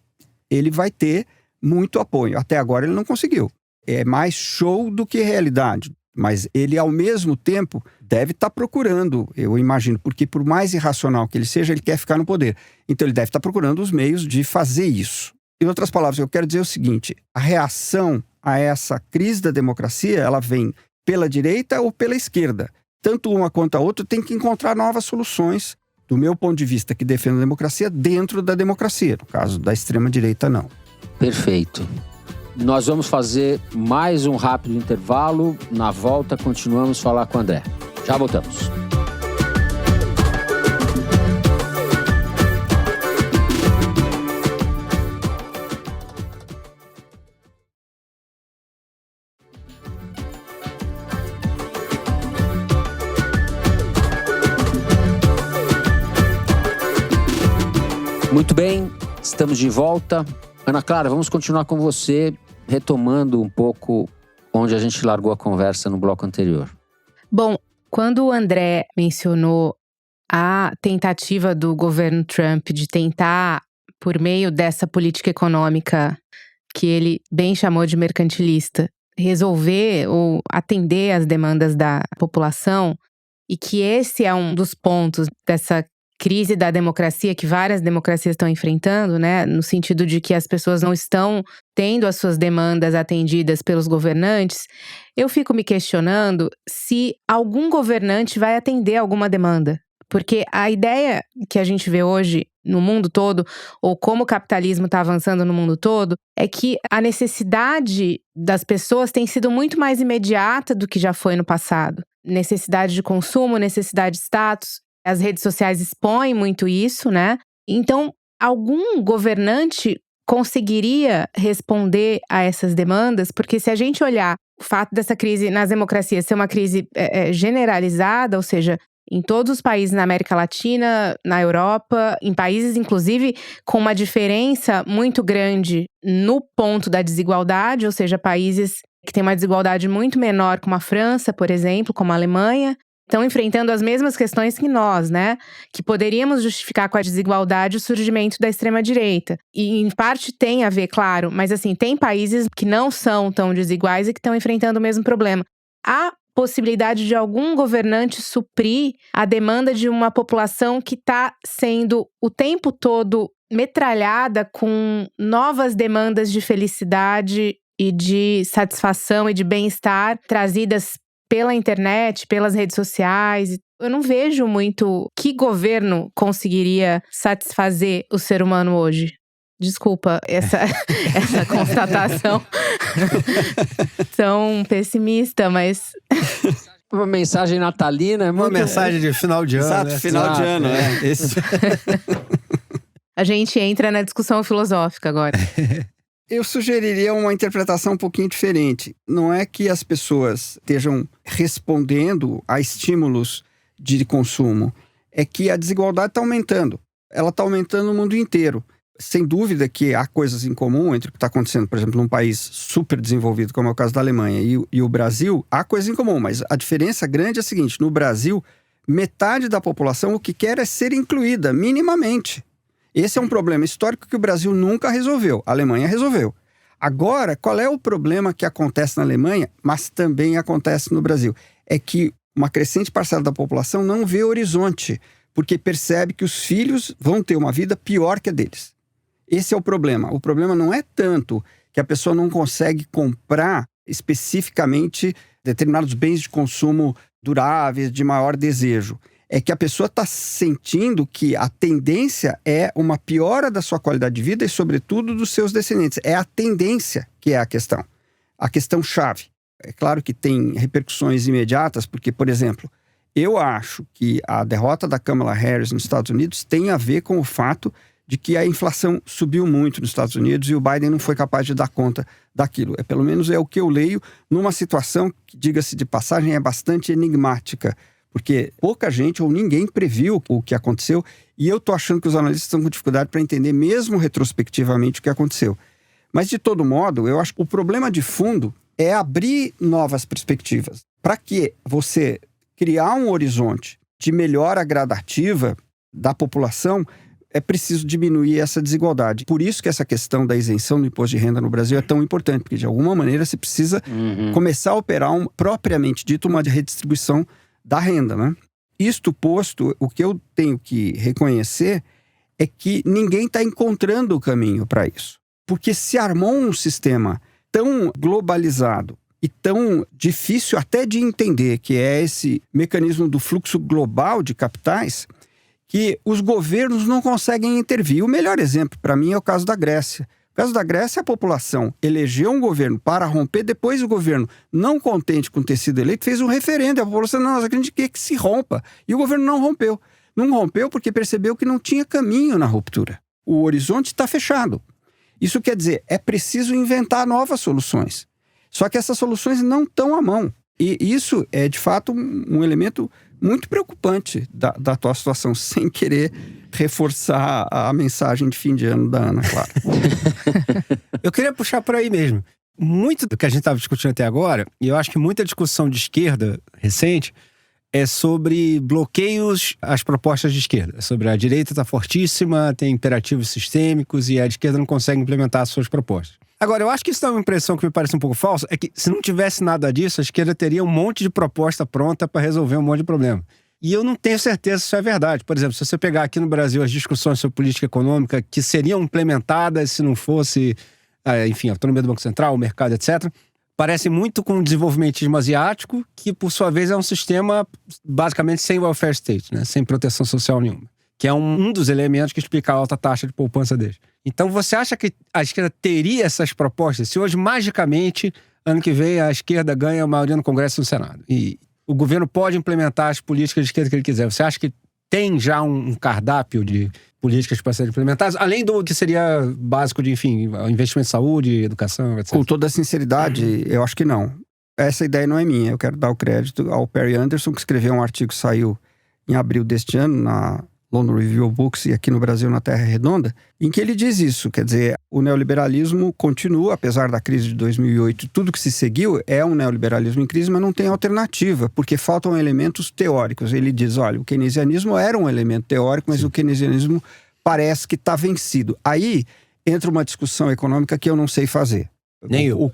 ele vai ter muito apoio. Até agora ele não conseguiu. É mais show do que realidade. Mas ele, ao mesmo tempo, deve estar procurando, eu imagino, porque por mais irracional que ele seja, ele quer ficar no poder. Então ele deve estar procurando os meios de fazer isso. Em outras palavras, eu quero dizer o seguinte: a reação a essa crise da democracia, ela vem pela direita ou pela esquerda. Tanto uma quanto a outra tem que encontrar novas soluções, do meu ponto de vista, que defende a democracia, dentro da democracia. No caso da extrema-direita, não. Perfeito. Nós vamos fazer mais um rápido intervalo. Na volta, continuamos a falar com o André. Já voltamos. Muito bem, estamos de volta. Ana Clara, vamos continuar com você, retomando um pouco onde a gente largou a conversa no bloco anterior. Bom, quando o André mencionou a tentativa do governo Trump de tentar, por meio dessa política econômica que ele bem chamou de mercantilista, resolver ou atender às demandas da população, e que esse é um dos pontos dessa crise da democracia que várias democracias estão enfrentando, né? No sentido de que as pessoas não estão tendo as suas demandas atendidas pelos governantes, eu fico me questionando se algum governante vai atender alguma demanda. Porque a ideia que a gente vê hoje no mundo todo, ou como o capitalismo está avançando no mundo todo, é que a necessidade das pessoas tem sido muito mais imediata do que já foi no passado. Necessidade de consumo, necessidade de status. As redes sociais expõem muito isso, né? Então, algum governante conseguiria responder a essas demandas? Porque se a gente olhar o fato dessa crise nas democracias ser uma crise generalizada, ou seja, em todos os países na América Latina, na Europa, em países, inclusive, com uma diferença muito grande no ponto da desigualdade, ou seja, países que têm uma desigualdade muito menor, como a França, por exemplo, como a Alemanha, estão enfrentando as mesmas questões que nós, né? Que poderíamos justificar com a desigualdade o surgimento da extrema-direita. E, em parte, tem a ver, claro, mas, assim, tem países que não são tão desiguais e que estão enfrentando o mesmo problema. Há possibilidade de algum governante suprir a demanda de uma população que está sendo o tempo todo metralhada com novas demandas de felicidade e de satisfação e de bem-estar trazidas pela internet, pelas redes sociais. Eu não vejo muito que governo conseguiria satisfazer o ser humano hoje. Desculpa essa constatação tão pessimista, mas... Uma mensagem natalina é uma mensagem de final de ano. Exato, né? final de ano, né? Esse... A gente entra na discussão filosófica agora. Eu sugeriria uma interpretação um pouquinho diferente. Não é que as pessoas estejam respondendo a estímulos de consumo. É que a desigualdade está aumentando. Ela está aumentando no mundo inteiro. Sem dúvida que há coisas em comum entre o que está acontecendo, por exemplo, num país super desenvolvido, como é o caso da Alemanha, e o Brasil. Há coisas em comum, mas a diferença grande é a seguinte: no Brasil, metade da população o que quer é ser incluída, minimamente. Esse é um problema histórico que o Brasil nunca resolveu. A Alemanha resolveu. Agora, qual é o problema que acontece na Alemanha, mas também acontece no Brasil? É que uma crescente parcela da população não vê horizonte, porque percebe que os filhos vão ter uma vida pior que a deles. Esse é o problema. O problema não é tanto que a pessoa não consegue comprar especificamente determinados bens de consumo duráveis, de maior desejo. É que a pessoa está sentindo que a tendência é uma piora da sua qualidade de vida e, sobretudo, dos seus descendentes. É a tendência que é a questão-chave. É claro que tem repercussões imediatas, porque, por exemplo, eu acho que a derrota da Kamala Harris nos Estados Unidos tem a ver com o fato de que a inflação subiu muito nos Estados Unidos e o Biden não foi capaz de dar conta daquilo. Pelo menos é o que eu leio numa situação que, diga-se de passagem, é bastante enigmática, porque pouca gente ou ninguém previu o que aconteceu e eu estou achando que os analistas estão com dificuldade para entender, mesmo retrospectivamente, o que aconteceu. Mas, de todo modo, eu acho que o problema de fundo é abrir novas perspectivas. Para que você criar um horizonte de melhora gradativa da população, é preciso diminuir essa desigualdade. Por isso que essa questão da isenção do imposto de renda no Brasil é tão importante, porque de alguma maneira você precisa começar a operar propriamente dito uma redistribuição da renda, né? Isto posto, o que eu tenho que reconhecer é que ninguém está encontrando o caminho para isso. Porque se armou um sistema tão globalizado e tão difícil até de entender, que é esse mecanismo do fluxo global de capitais, que os governos não conseguem intervir. O melhor exemplo, para mim, é o caso da Grécia. No caso da Grécia, a população elegeu um governo para romper, depois o governo, não contente com ter sido eleito, fez um referendo. A população, não, nós acreditamos que se rompa. E o governo não rompeu. Não rompeu porque percebeu que não tinha caminho na ruptura. O horizonte está fechado. Isso quer dizer, é preciso inventar novas soluções. Só que essas soluções não estão à mão. E isso é, de fato, um elemento muito preocupante da atual situação, sem querer reforçar a mensagem de fim de ano da Ana, claro. Eu queria puxar por aí mesmo. Muito do que a gente estava discutindo até agora, e eu acho que muita discussão de esquerda recente, é sobre bloqueios às propostas de esquerda. Sobre a direita está fortíssima, tem imperativos sistêmicos e a esquerda não consegue implementar as suas propostas. Agora, eu acho que isso dá uma impressão que me parece um pouco falsa, é que se não tivesse nada disso, a esquerda teria um monte de proposta pronta para resolver um monte de problema. E eu não tenho certeza se isso é verdade. Por exemplo, se você pegar aqui no Brasil as discussões sobre política econômica que seriam implementadas se não fosse, enfim, a autonomia do Banco Central, o mercado, etc., parece muito com o desenvolvimentismo asiático, que por sua vez é um sistema basicamente sem welfare state, né? Sem proteção social nenhuma. Que é um dos elementos que explica a alta taxa de poupança deles. Então, você acha que a esquerda teria essas propostas? Se hoje, magicamente, ano que vem, a esquerda ganha a maioria no Congresso e no Senado, e o governo pode implementar as políticas de esquerda que ele quiser, você acha que tem já um cardápio de políticas para serem implementadas, além do que seria básico de, enfim, investimento em saúde, educação, etc? Com toda a sinceridade, eu acho que não. Essa ideia não é minha. Eu quero dar o crédito ao Perry Anderson, que escreveu um artigo que saiu em abril deste ano, na London Review of Books e aqui no Brasil na Terra Redonda, em que ele diz isso. Quer dizer, o neoliberalismo continua, apesar da crise de 2008, tudo que se seguiu é um neoliberalismo em crise, mas não tem alternativa, porque faltam elementos teóricos. Ele diz, olha, o keynesianismo era um elemento teórico, mas o keynesianismo parece que está vencido. Aí entra uma discussão econômica que eu não sei fazer. Nem eu, o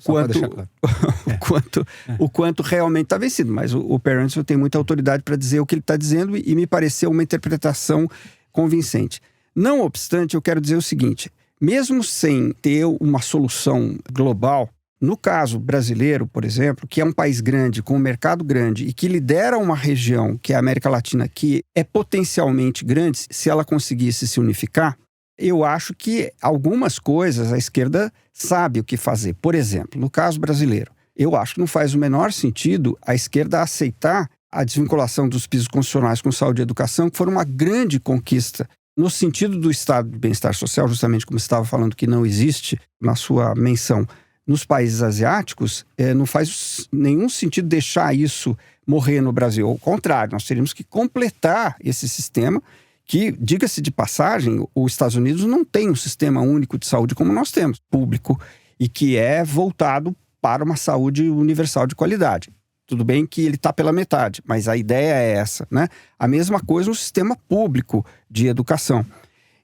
quanto realmente está vencido. Mas o Perry Anderson tem muita autoridade para dizer o que ele está dizendo e me pareceu uma interpretação convincente. Não obstante, eu quero dizer o seguinte, mesmo sem ter uma solução global, no caso brasileiro, por exemplo, que é um país grande, com um mercado grande e que lidera uma região, que é a América Latina, que é potencialmente grande, se ela conseguisse se unificar, eu acho que algumas coisas a esquerda sabe o que fazer. Por exemplo, no caso brasileiro, eu acho que não faz o menor sentido a esquerda aceitar a desvinculação dos pisos constitucionais com saúde e educação, que foram uma grande conquista no sentido do estado de bem-estar social, justamente como você estava falando que não existe na sua menção nos países asiáticos, não faz nenhum sentido deixar isso morrer no Brasil. Ao contrário, nós teríamos que completar esse sistema que, diga-se de passagem, os Estados Unidos não tem um sistema único de saúde como nós temos, público, e que é voltado para uma saúde universal de qualidade. Tudo bem que ele está pela metade, mas a ideia é essa, né? A mesma coisa no sistema público de educação.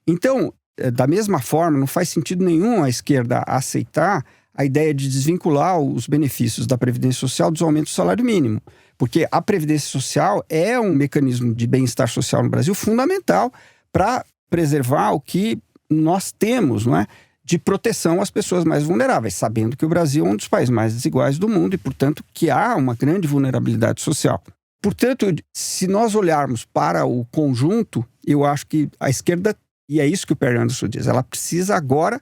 Então, da mesma forma, não faz sentido nenhum a esquerda aceitar a ideia de desvincular os benefícios da Previdência Social dos aumentos do salário mínimo. Porque a Previdência Social é um mecanismo de bem-estar social no Brasil fundamental para preservar o que nós temos, não é? de proteção às pessoas mais vulneráveis, sabendo que o Brasil é um dos países mais desiguais do mundo e, portanto, que há uma grande vulnerabilidade social. Portanto, se nós olharmos para o conjunto, eu acho que a esquerda, e é isso que o Perry Anderson diz, ela precisa agora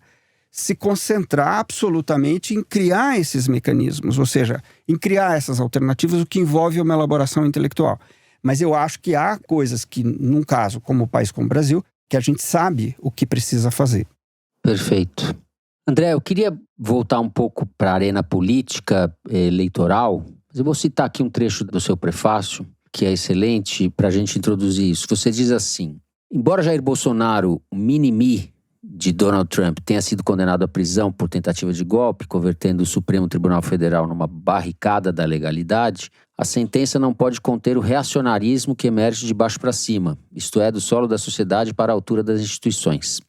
se concentrar absolutamente em criar esses mecanismos, ou seja, em criar essas alternativas, o que envolve uma elaboração intelectual. Mas eu acho que há coisas que, num caso como o país como o Brasil, que a gente sabe o que precisa fazer. Perfeito. André, eu queria voltar um pouco para a arena política eleitoral. Eu vou citar aqui um trecho do seu prefácio, que é excelente para a gente introduzir isso. Você diz assim: embora Jair Bolsonaro, o mini-me de Donald Trump, tenha sido condenado à prisão por tentativa de golpe, convertendo o Supremo Tribunal Federal numa barricada da legalidade, a sentença não pode conter o reacionarismo que emerge de baixo para cima, isto é, do solo da sociedade para a altura das instituições.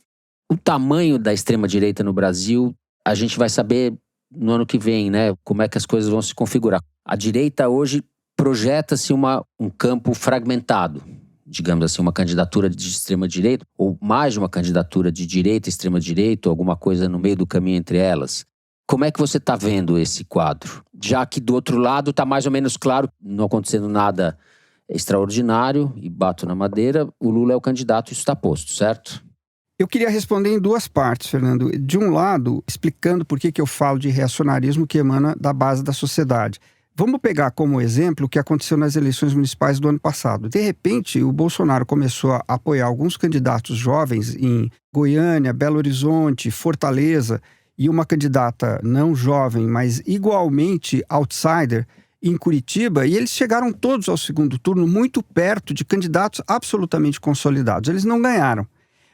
O tamanho da extrema-direita no Brasil, a gente vai saber no ano que vem, né? Como é que as coisas vão se configurar. A direita hoje projeta-se um campo fragmentado. Digamos assim, uma candidatura de extrema-direita, ou mais de uma candidatura de direita e extrema-direita, ou alguma coisa no meio do caminho entre elas. Como é que você está vendo esse quadro? Já que do outro lado está mais ou menos claro, não acontecendo nada extraordinário, e bato na madeira, o Lula é o candidato, isso está posto, certo? Eu queria responder em duas partes, Fernando. De um lado, explicando por que eu falo de reacionarismo que emana da base da sociedade. Vamos pegar como exemplo o que aconteceu nas eleições municipais do ano passado. De repente, o Bolsonaro começou a apoiar alguns candidatos jovens em Goiânia, Belo Horizonte, Fortaleza, e uma candidata não jovem, mas igualmente outsider, em Curitiba, e eles chegaram todos ao segundo turno muito perto de candidatos absolutamente consolidados. Eles não ganharam.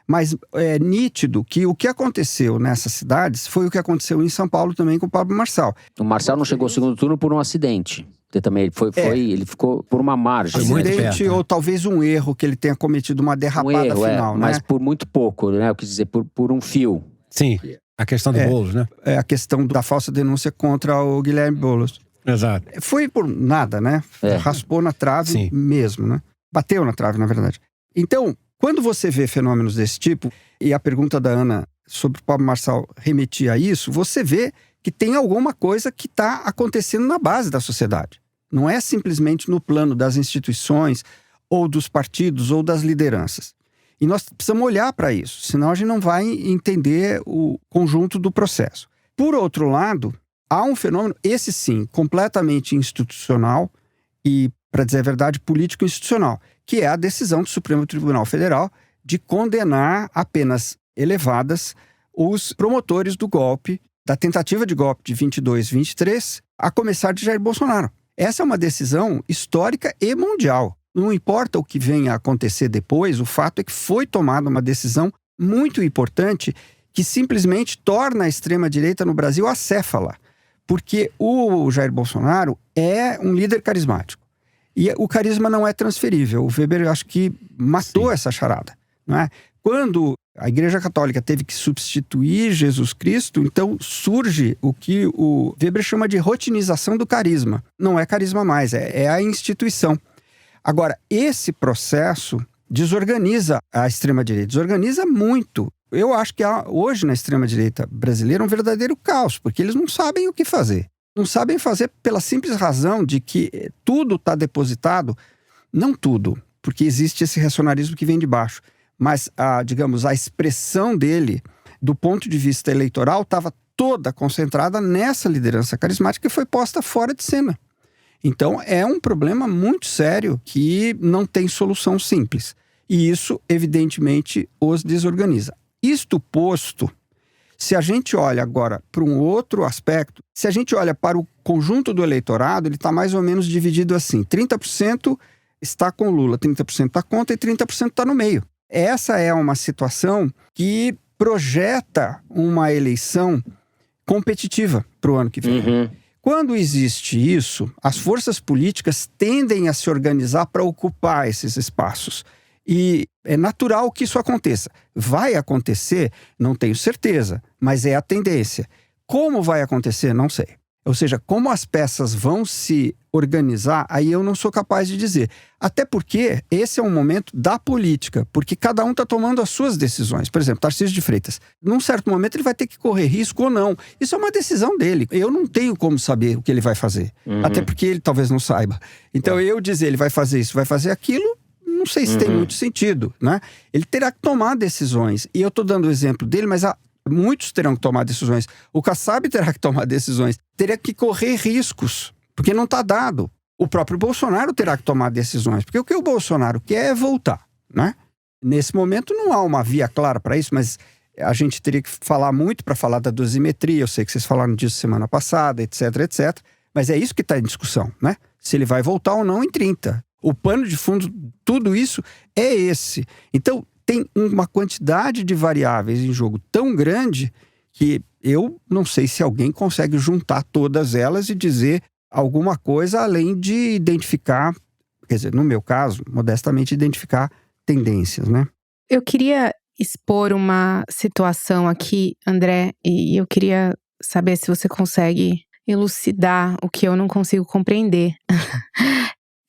Mas é nítido que o que aconteceu nessas cidades foi o que aconteceu em São Paulo também com o Pablo Marçal. O Marçal não chegou ao segundo turno por um acidente. Ele ficou por uma margem. Acidente ou talvez um erro que ele tenha cometido, uma derrapada final, né? Mas por muito pouco, né? Eu quis dizer, por um fio. Sim, a questão do Boulos, né? É a questão da falsa denúncia contra o Guilherme Boulos. Exato. Foi por nada, né? Raspou na trave mesmo, né? Bateu na trave, na verdade. Então, quando você vê fenômenos desse tipo, e a pergunta da Ana sobre o Pablo Marçal remetia a isso, você vê que tem alguma coisa que está acontecendo na base da sociedade. Não é simplesmente no plano das instituições, ou dos partidos, ou das lideranças. E nós precisamos olhar para isso, senão a gente não vai entender o conjunto do processo. Por outro lado, há um fenômeno, esse sim, completamente institucional e, para dizer a verdade, político-institucional, que é a decisão do Supremo Tribunal Federal de condenar a penas elevadas os promotores do golpe, da tentativa de golpe de 22 e 23, a começar de Jair Bolsonaro. Essa é uma decisão histórica e mundial. Não importa o que venha a acontecer depois, o fato é que foi tomada uma decisão muito importante que simplesmente torna a extrema-direita no Brasil acéfala. Porque o Jair Bolsonaro é um líder carismático. E o carisma não é transferível. O Weber, acho que matou essa charada, não é? Quando a Igreja Católica teve que substituir Jesus Cristo, então surge o que o Weber chama de rotinização do carisma. Não é carisma mais, é a instituição. Agora, esse processo desorganiza a extrema-direita, desorganiza muito. Eu acho que há hoje na extrema-direita brasileira um verdadeiro caos, porque eles não sabem o que fazer. Não sabem fazer pela simples razão de que tudo está depositado, não tudo, porque existe esse reacionarismo que vem de baixo, mas a expressão dele, do ponto de vista eleitoral, estava toda concentrada nessa liderança carismática que foi posta fora de cena. Então é um problema muito sério que não tem solução simples. E isso, evidentemente, os desorganiza. Isto posto, se a gente olha agora para um outro aspecto, se a gente olha para o conjunto do eleitorado, ele está mais ou menos dividido assim. 30% está com Lula, 30% está contra e 30% está no meio. Essa é uma situação que projeta uma eleição competitiva para o ano que vem. Uhum. Quando existe isso, as forças políticas tendem a se organizar para ocupar esses espaços. E é natural que isso aconteça. Vai acontecer? Não tenho certeza, mas é a tendência. Como vai acontecer? Não sei. Ou seja, como as peças vão se organizar, aí eu não sou capaz de dizer. Até porque esse é um momento da política, porque cada um está tomando as suas decisões. Por exemplo, Tarcísio de Freitas, num certo momento ele vai ter que correr risco ou não. Isso é uma decisão dele. Eu não tenho como saber o que ele vai fazer. Até porque ele talvez não saiba. Então eu dizer ele vai fazer isso, vai fazer aquilo, não sei se tem muito sentido, né? Ele terá que tomar decisões. E eu estou dando o exemplo dele, mas muitos terão que tomar decisões. O Kassab terá que tomar decisões. Terá que correr riscos, porque não está dado. O próprio Bolsonaro terá que tomar decisões, porque o que o Bolsonaro quer é voltar, né? Nesse momento não há uma via clara para isso, mas a gente teria que falar muito para falar da dosimetria. Eu sei que vocês falaram disso semana passada, etc, etc. Mas é isso que está em discussão, né? Se ele vai voltar ou não em 30. O pano de fundo, tudo isso é esse. Então, tem uma quantidade de variáveis em jogo tão grande que eu não sei se alguém consegue juntar todas elas e dizer alguma coisa além de identificar, quer dizer, no meu caso, modestamente, identificar tendências, né? Eu queria expor uma situação aqui, André, e eu queria saber se você consegue elucidar o que eu não consigo compreender.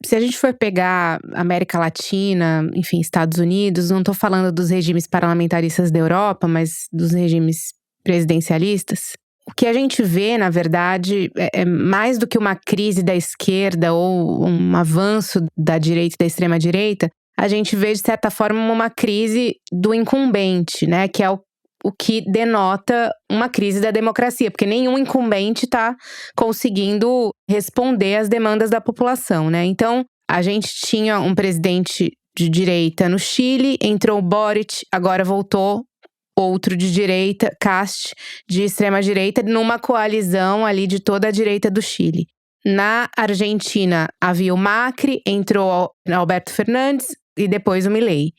Se a gente for pegar América Latina, enfim, Estados Unidos, não estou falando dos regimes parlamentaristas da Europa, mas dos regimes presidencialistas, o que a gente vê, na verdade, é mais do que uma crise da esquerda ou um avanço da direita e da extrema-direita, a gente vê, de certa forma, uma crise do incumbente, né? Que é o que denota uma crise da democracia, porque nenhum incumbente está conseguindo responder às demandas da população, né? Então, a gente tinha um presidente de direita no Chile, entrou o Boric, agora voltou outro de direita, Kast, de extrema-direita, numa coalizão ali de toda a direita do Chile. Na Argentina, havia o Macri, entrou Alberto Fernandes e depois o Milei.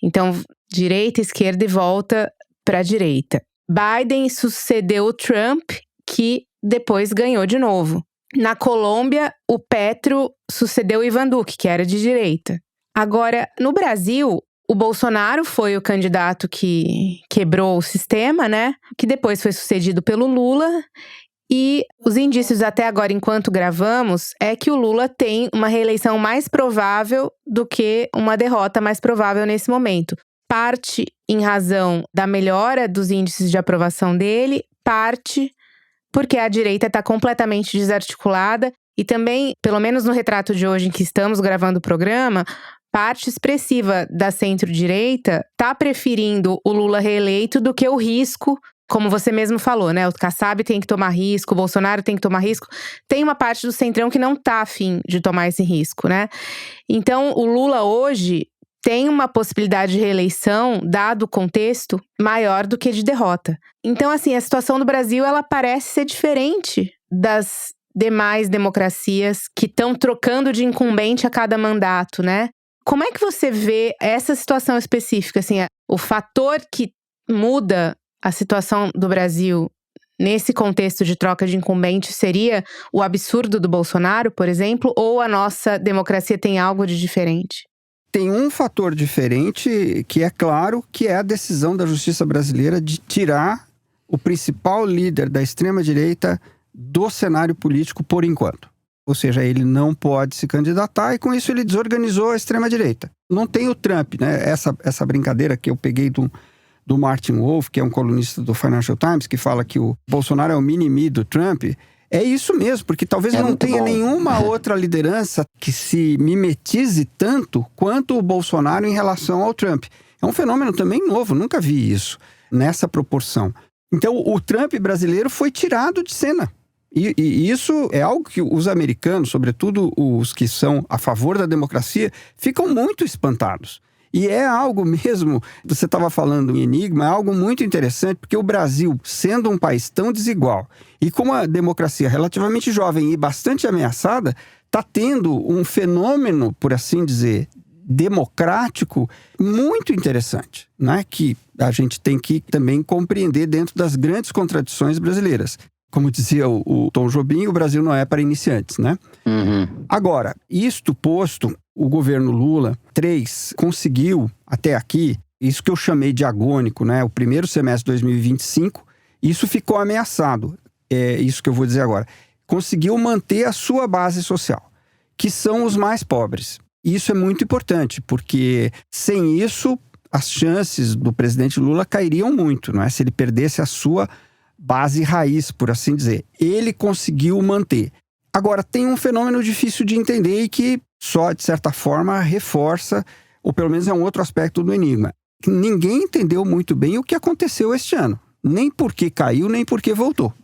Então, direita, esquerda e volta para a direita. Biden sucedeu o Trump, que depois ganhou de novo. Na Colômbia, o Petro sucedeu o Ivan Duque, que era de direita. Agora, no Brasil, o Bolsonaro foi o candidato que quebrou o sistema, né? Que depois foi sucedido pelo Lula. E os indícios até agora, enquanto gravamos, é que o Lula tem uma reeleição mais provável do que uma derrota mais provável nesse momento. Parte em razão da melhora dos índices de aprovação dele, parte porque a direita está completamente desarticulada e também, pelo menos no retrato de hoje em que estamos gravando o programa, parte expressiva da centro-direita está preferindo o Lula reeleito do que o risco, como você mesmo falou, né? O Kassab tem que tomar risco, o Bolsonaro tem que tomar risco. Tem uma parte do centrão que não está afim de tomar esse risco, né? Então, o Lula hoje tem uma possibilidade de reeleição, dado o contexto, maior do que de derrota. Então, assim, a situação do Brasil, ela parece ser diferente das demais democracias que estão trocando de incumbente a cada mandato, né? Como é que você vê essa situação específica? Assim, o fator que muda a situação do Brasil nesse contexto de troca de incumbente seria o absurdo do Bolsonaro, por exemplo, ou a nossa democracia tem algo de diferente? Tem um fator diferente que é claro, que é a decisão da justiça brasileira de tirar o principal líder da extrema-direita do cenário político por enquanto. Ou seja, ele não pode se candidatar e com isso ele desorganizou a extrema-direita. Não tem o Trump, né? Essa brincadeira que eu peguei do Martin Wolf, que é um colunista do Financial Times, que fala que o Bolsonaro é o mini-me do Trump. É isso mesmo, porque talvez não tenha nenhuma outra liderança que se mimetize tanto quanto o Bolsonaro em relação ao Trump. É um fenômeno também novo, nunca vi isso nessa proporção. Então, o Trump brasileiro foi tirado de cena. E isso é algo que os americanos, sobretudo os que são a favor da democracia, ficam muito espantados. E é algo mesmo, você estava falando em enigma, é algo muito interessante, porque o Brasil, sendo um país tão desigual e com uma democracia relativamente jovem e bastante ameaçada, está tendo um fenômeno, por assim dizer, democrático muito interessante, né? Que a gente tem que também compreender dentro das grandes contradições brasileiras. Como dizia o Tom Jobim, o Brasil não é para iniciantes, né? Agora, isto posto, o governo Lula 3 conseguiu, até aqui, isso que eu chamei de agônico, né? O primeiro semestre de 2025, isso ficou ameaçado. É isso que eu vou dizer agora. conseguiu manter a sua base social, que são os mais pobres. E isso é muito importante, porque sem isso, as chances do presidente Lula cairiam muito, não é? Se ele perdesse a sua base raiz, por assim dizer. Ele conseguiu manter. Agora, tem um fenômeno difícil de entender e que só, de certa forma, reforça, ou pelo menos é um outro aspecto do enigma. Ninguém entendeu muito bem o que aconteceu este ano. Nem por que caiu, nem por que voltou.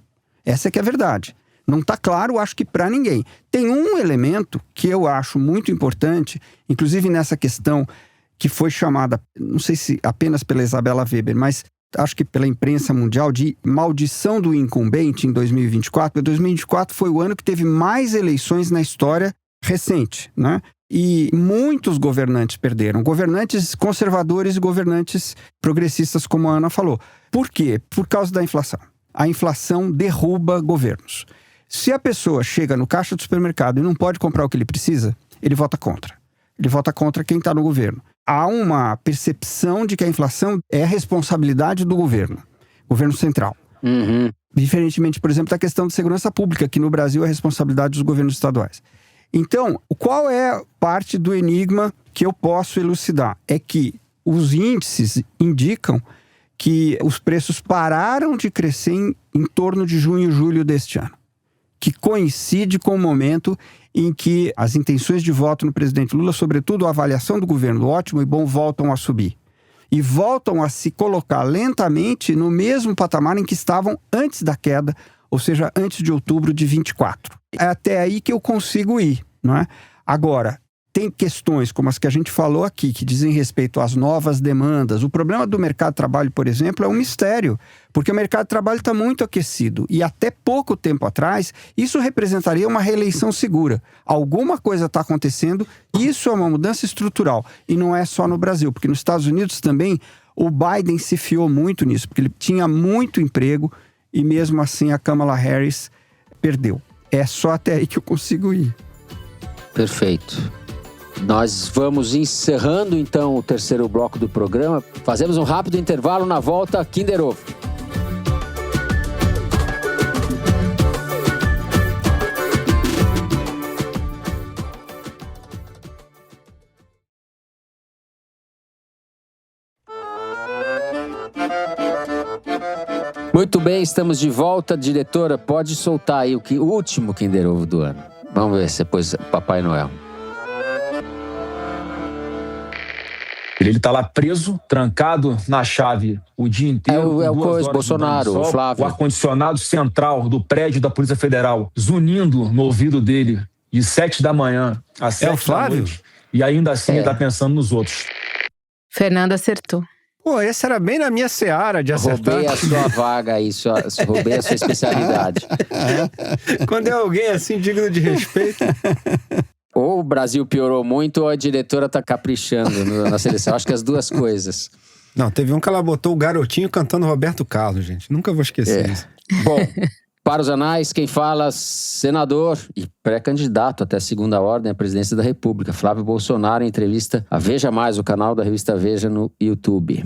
Essa é que é a verdade. Não está claro, acho que para ninguém. Tem um elemento que eu acho muito importante, inclusive nessa questão que foi chamada, não sei se apenas pela Isabella Weber, mas acho que pela imprensa mundial, de maldição do incumbente em 2024. 2024 foi o ano que teve mais eleições na história recente, né? E muitos governantes perderam. Governantes conservadores e governantes progressistas, como a Ana falou. Por quê? Por causa da inflação. A inflação derruba governos. Se a pessoa chega no caixa do supermercado e não pode comprar o que ele precisa, ele vota contra. Ele vota contra quem está no governo. Há uma percepção de que a inflação é responsabilidade do governo central. Diferentemente, por exemplo, da questão de segurança pública, que no Brasil é responsabilidade dos governos estaduais. Então, qual é parte do enigma que eu posso elucidar? É que os índices indicam que os preços pararam de crescer em torno de junho e julho deste ano, que coincide com o momento em que as intenções de voto no presidente Lula, sobretudo a avaliação do governo ótimo e bom, voltam a subir. E voltam a se colocar lentamente no mesmo patamar em que estavam antes da queda, ou seja, antes de outubro de 24. É até aí que eu consigo ir, não é? Agora, tem questões como as que a gente falou aqui, que dizem respeito às novas demandas. O problema do mercado de trabalho, por exemplo, é um mistério, porque o mercado de trabalho está muito aquecido. E até pouco tempo atrás, isso representaria uma reeleição segura. Alguma coisa está acontecendo, isso é uma mudança estrutural. E não é só no Brasil, porque nos Estados Unidos também o Biden se fiou muito nisso, porque ele tinha muito emprego e mesmo assim a Kamala Harris perdeu. É só até aí que eu consigo ir. Perfeito. Nós vamos encerrando então o terceiro bloco do programa. Fazemos um rápido intervalo, na volta, Kinder Ovo. Muito bem, estamos de volta. Diretora, pode soltar aí o último Kinder Ovo do ano. Vamos ver se depois Papai Noel. Ele tá lá preso, trancado na chave o dia inteiro. É o Bolsonaro, o Flávio. O ar-condicionado central do prédio da Polícia Federal zunindo no ouvido dele de 7 da manhã às 7 o Flávio? da noite. E ainda assim ele tá pensando nos outros. Fernando acertou. Pô, esse era bem na minha seara de acertar. Roubei a sua vaga aí, roubei a sua especialidade. Quando é alguém assim digno de respeito. Ou o Brasil piorou muito ou a diretora tá caprichando na seleção. Acho que as duas coisas. Não, teve um que ela botou o garotinho cantando Roberto Carlos, gente. Nunca vou esquecer isso. Bom, para os anais, quem fala, senador e pré-candidato até segunda ordem à presidência da República, Flávio Bolsonaro, em entrevista a Veja Mais, o canal da revista Veja no YouTube.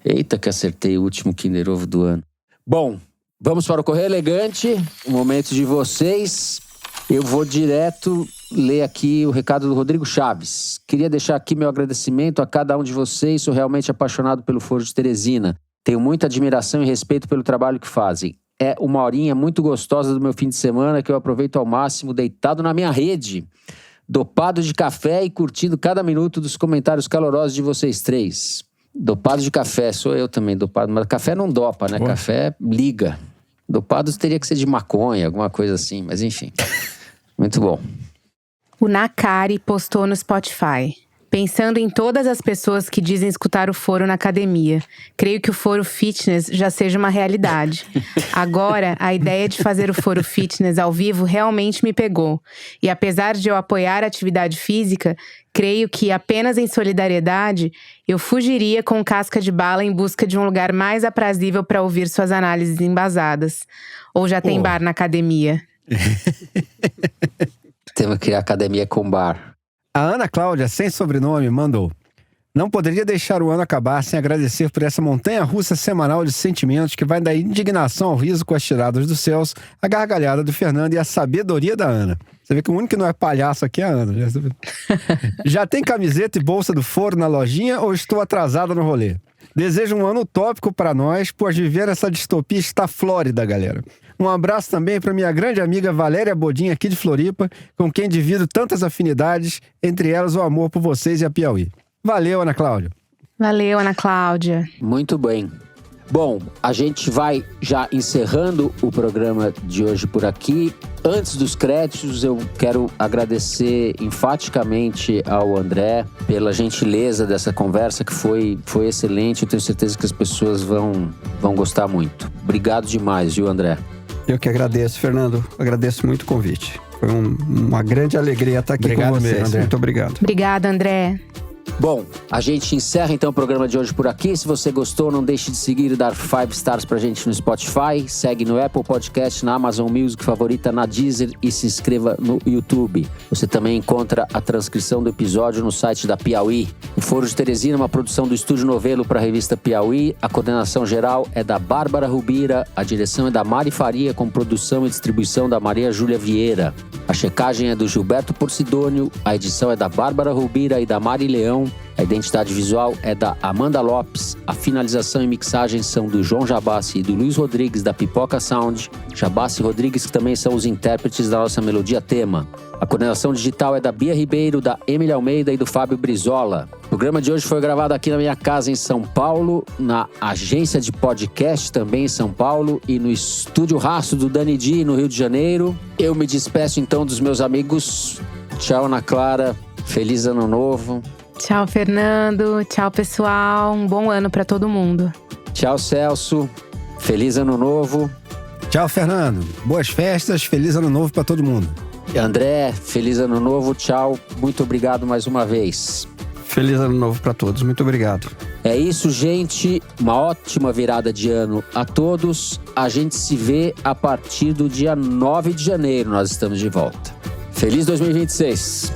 Eita que acertei o último Kinder Ovo do ano. Bom, vamos para o Correio Elegante, o momento de vocês. Eu vou direto ler aqui o recado do Rodrigo Chaves. Queria deixar aqui meu agradecimento a cada um de vocês. Sou realmente apaixonado pelo Foro de Teresina. Tenho muita admiração e respeito pelo trabalho que fazem. É uma horinha muito gostosa do meu fim de semana que eu aproveito ao máximo deitado na minha rede, dopado de café e curtindo cada minuto dos comentários calorosos de vocês três. Dopado de café, sou eu também dopado, mas café não dopa, né? Café liga. Dopado teria que ser de maconha, alguma coisa assim, mas enfim. Muito bom. O Nakari postou no Spotify. Pensando em todas as pessoas que dizem escutar o Foro na academia, creio que o Foro Fitness já seja uma realidade. Agora, a ideia de fazer o Foro Fitness ao vivo realmente me pegou. E apesar de eu apoiar a atividade física, creio que apenas em solidariedade, eu fugiria com casca de bala em busca de um lugar mais aprazível para ouvir suas análises embasadas. Ou já tem bar na academia? Temos que criar academia com bar. A Ana Cláudia, sem sobrenome, mandou: Não poderia deixar o ano acabar sem agradecer por essa montanha-russa semanal de sentimentos que vai da indignação ao riso com as tiradas dos céus, a gargalhada do Fernando e a sabedoria da Ana. Você vê que o único que não é palhaço aqui é a Ana. Já tem camiseta e bolsa do Foro na lojinha ou estou atrasada no rolê? Desejo um ano utópico para nós, pois viver essa distopia está flórida, galera. Um abraço também para minha grande amiga Valéria Bodin, aqui de Floripa, com quem divido tantas afinidades, entre elas o amor por vocês e a Piauí. Valeu, Ana Cláudia. Valeu, Ana Cláudia. Muito bem. Bom, a gente vai já encerrando o programa de hoje por aqui. Antes dos créditos, eu quero agradecer enfaticamente ao André pela gentileza dessa conversa, que foi excelente. Eu tenho certeza que as pessoas vão gostar muito. Obrigado demais, viu, André? Eu que agradeço, Fernando. Agradeço muito o convite. Foi uma grande alegria estar aqui com vocês. Mesmo, muito obrigado. Obrigada, André. Bom, a gente encerra então o programa de hoje por aqui. Se você gostou, não deixe de seguir e dar 5 stars pra gente no Spotify. Segue no Apple Podcast, na Amazon Music favorita, na Deezer e se inscreva no YouTube. Você também encontra a transcrição do episódio no site da Piauí. O Foro de Teresina é uma produção do Estúdio Novelo para a revista Piauí. A coordenação geral é da Bárbara Rubira. A direção é da Mari Faria, com produção e distribuição da Maria Júlia Vieira. A checagem é do Gilberto Porcidônio. A edição é da Bárbara Rubira e da Mari Leão. A identidade visual é da Amanda Lopes. A finalização e mixagem são do João Jabassi e do Luiz Rodrigues, da Pipoca Sound. Jabassi e Rodrigues, que também são os intérpretes da nossa melodia tema. A coordenação digital é da Bia Ribeiro, da Emília Almeida e do Fábio Brizola. O programa de hoje foi gravado aqui na minha casa em São Paulo, na agência de podcast também em São Paulo e no Estúdio Rastro do Dani Di, no Rio de Janeiro. Eu me despeço então dos meus amigos. Tchau, Ana Clara. Feliz Ano Novo. Tchau, Fernando. Tchau, pessoal. Um bom ano para todo mundo. Tchau, Celso. Feliz Ano Novo. Tchau, Fernando. Boas festas. Feliz Ano Novo para todo mundo. André, feliz Ano Novo. Tchau. Muito obrigado mais uma vez. Feliz Ano Novo para todos. Muito obrigado. É isso, gente. Uma ótima virada de ano a todos. A gente se vê a partir do dia 9 de janeiro. Nós estamos de volta. Feliz 2026.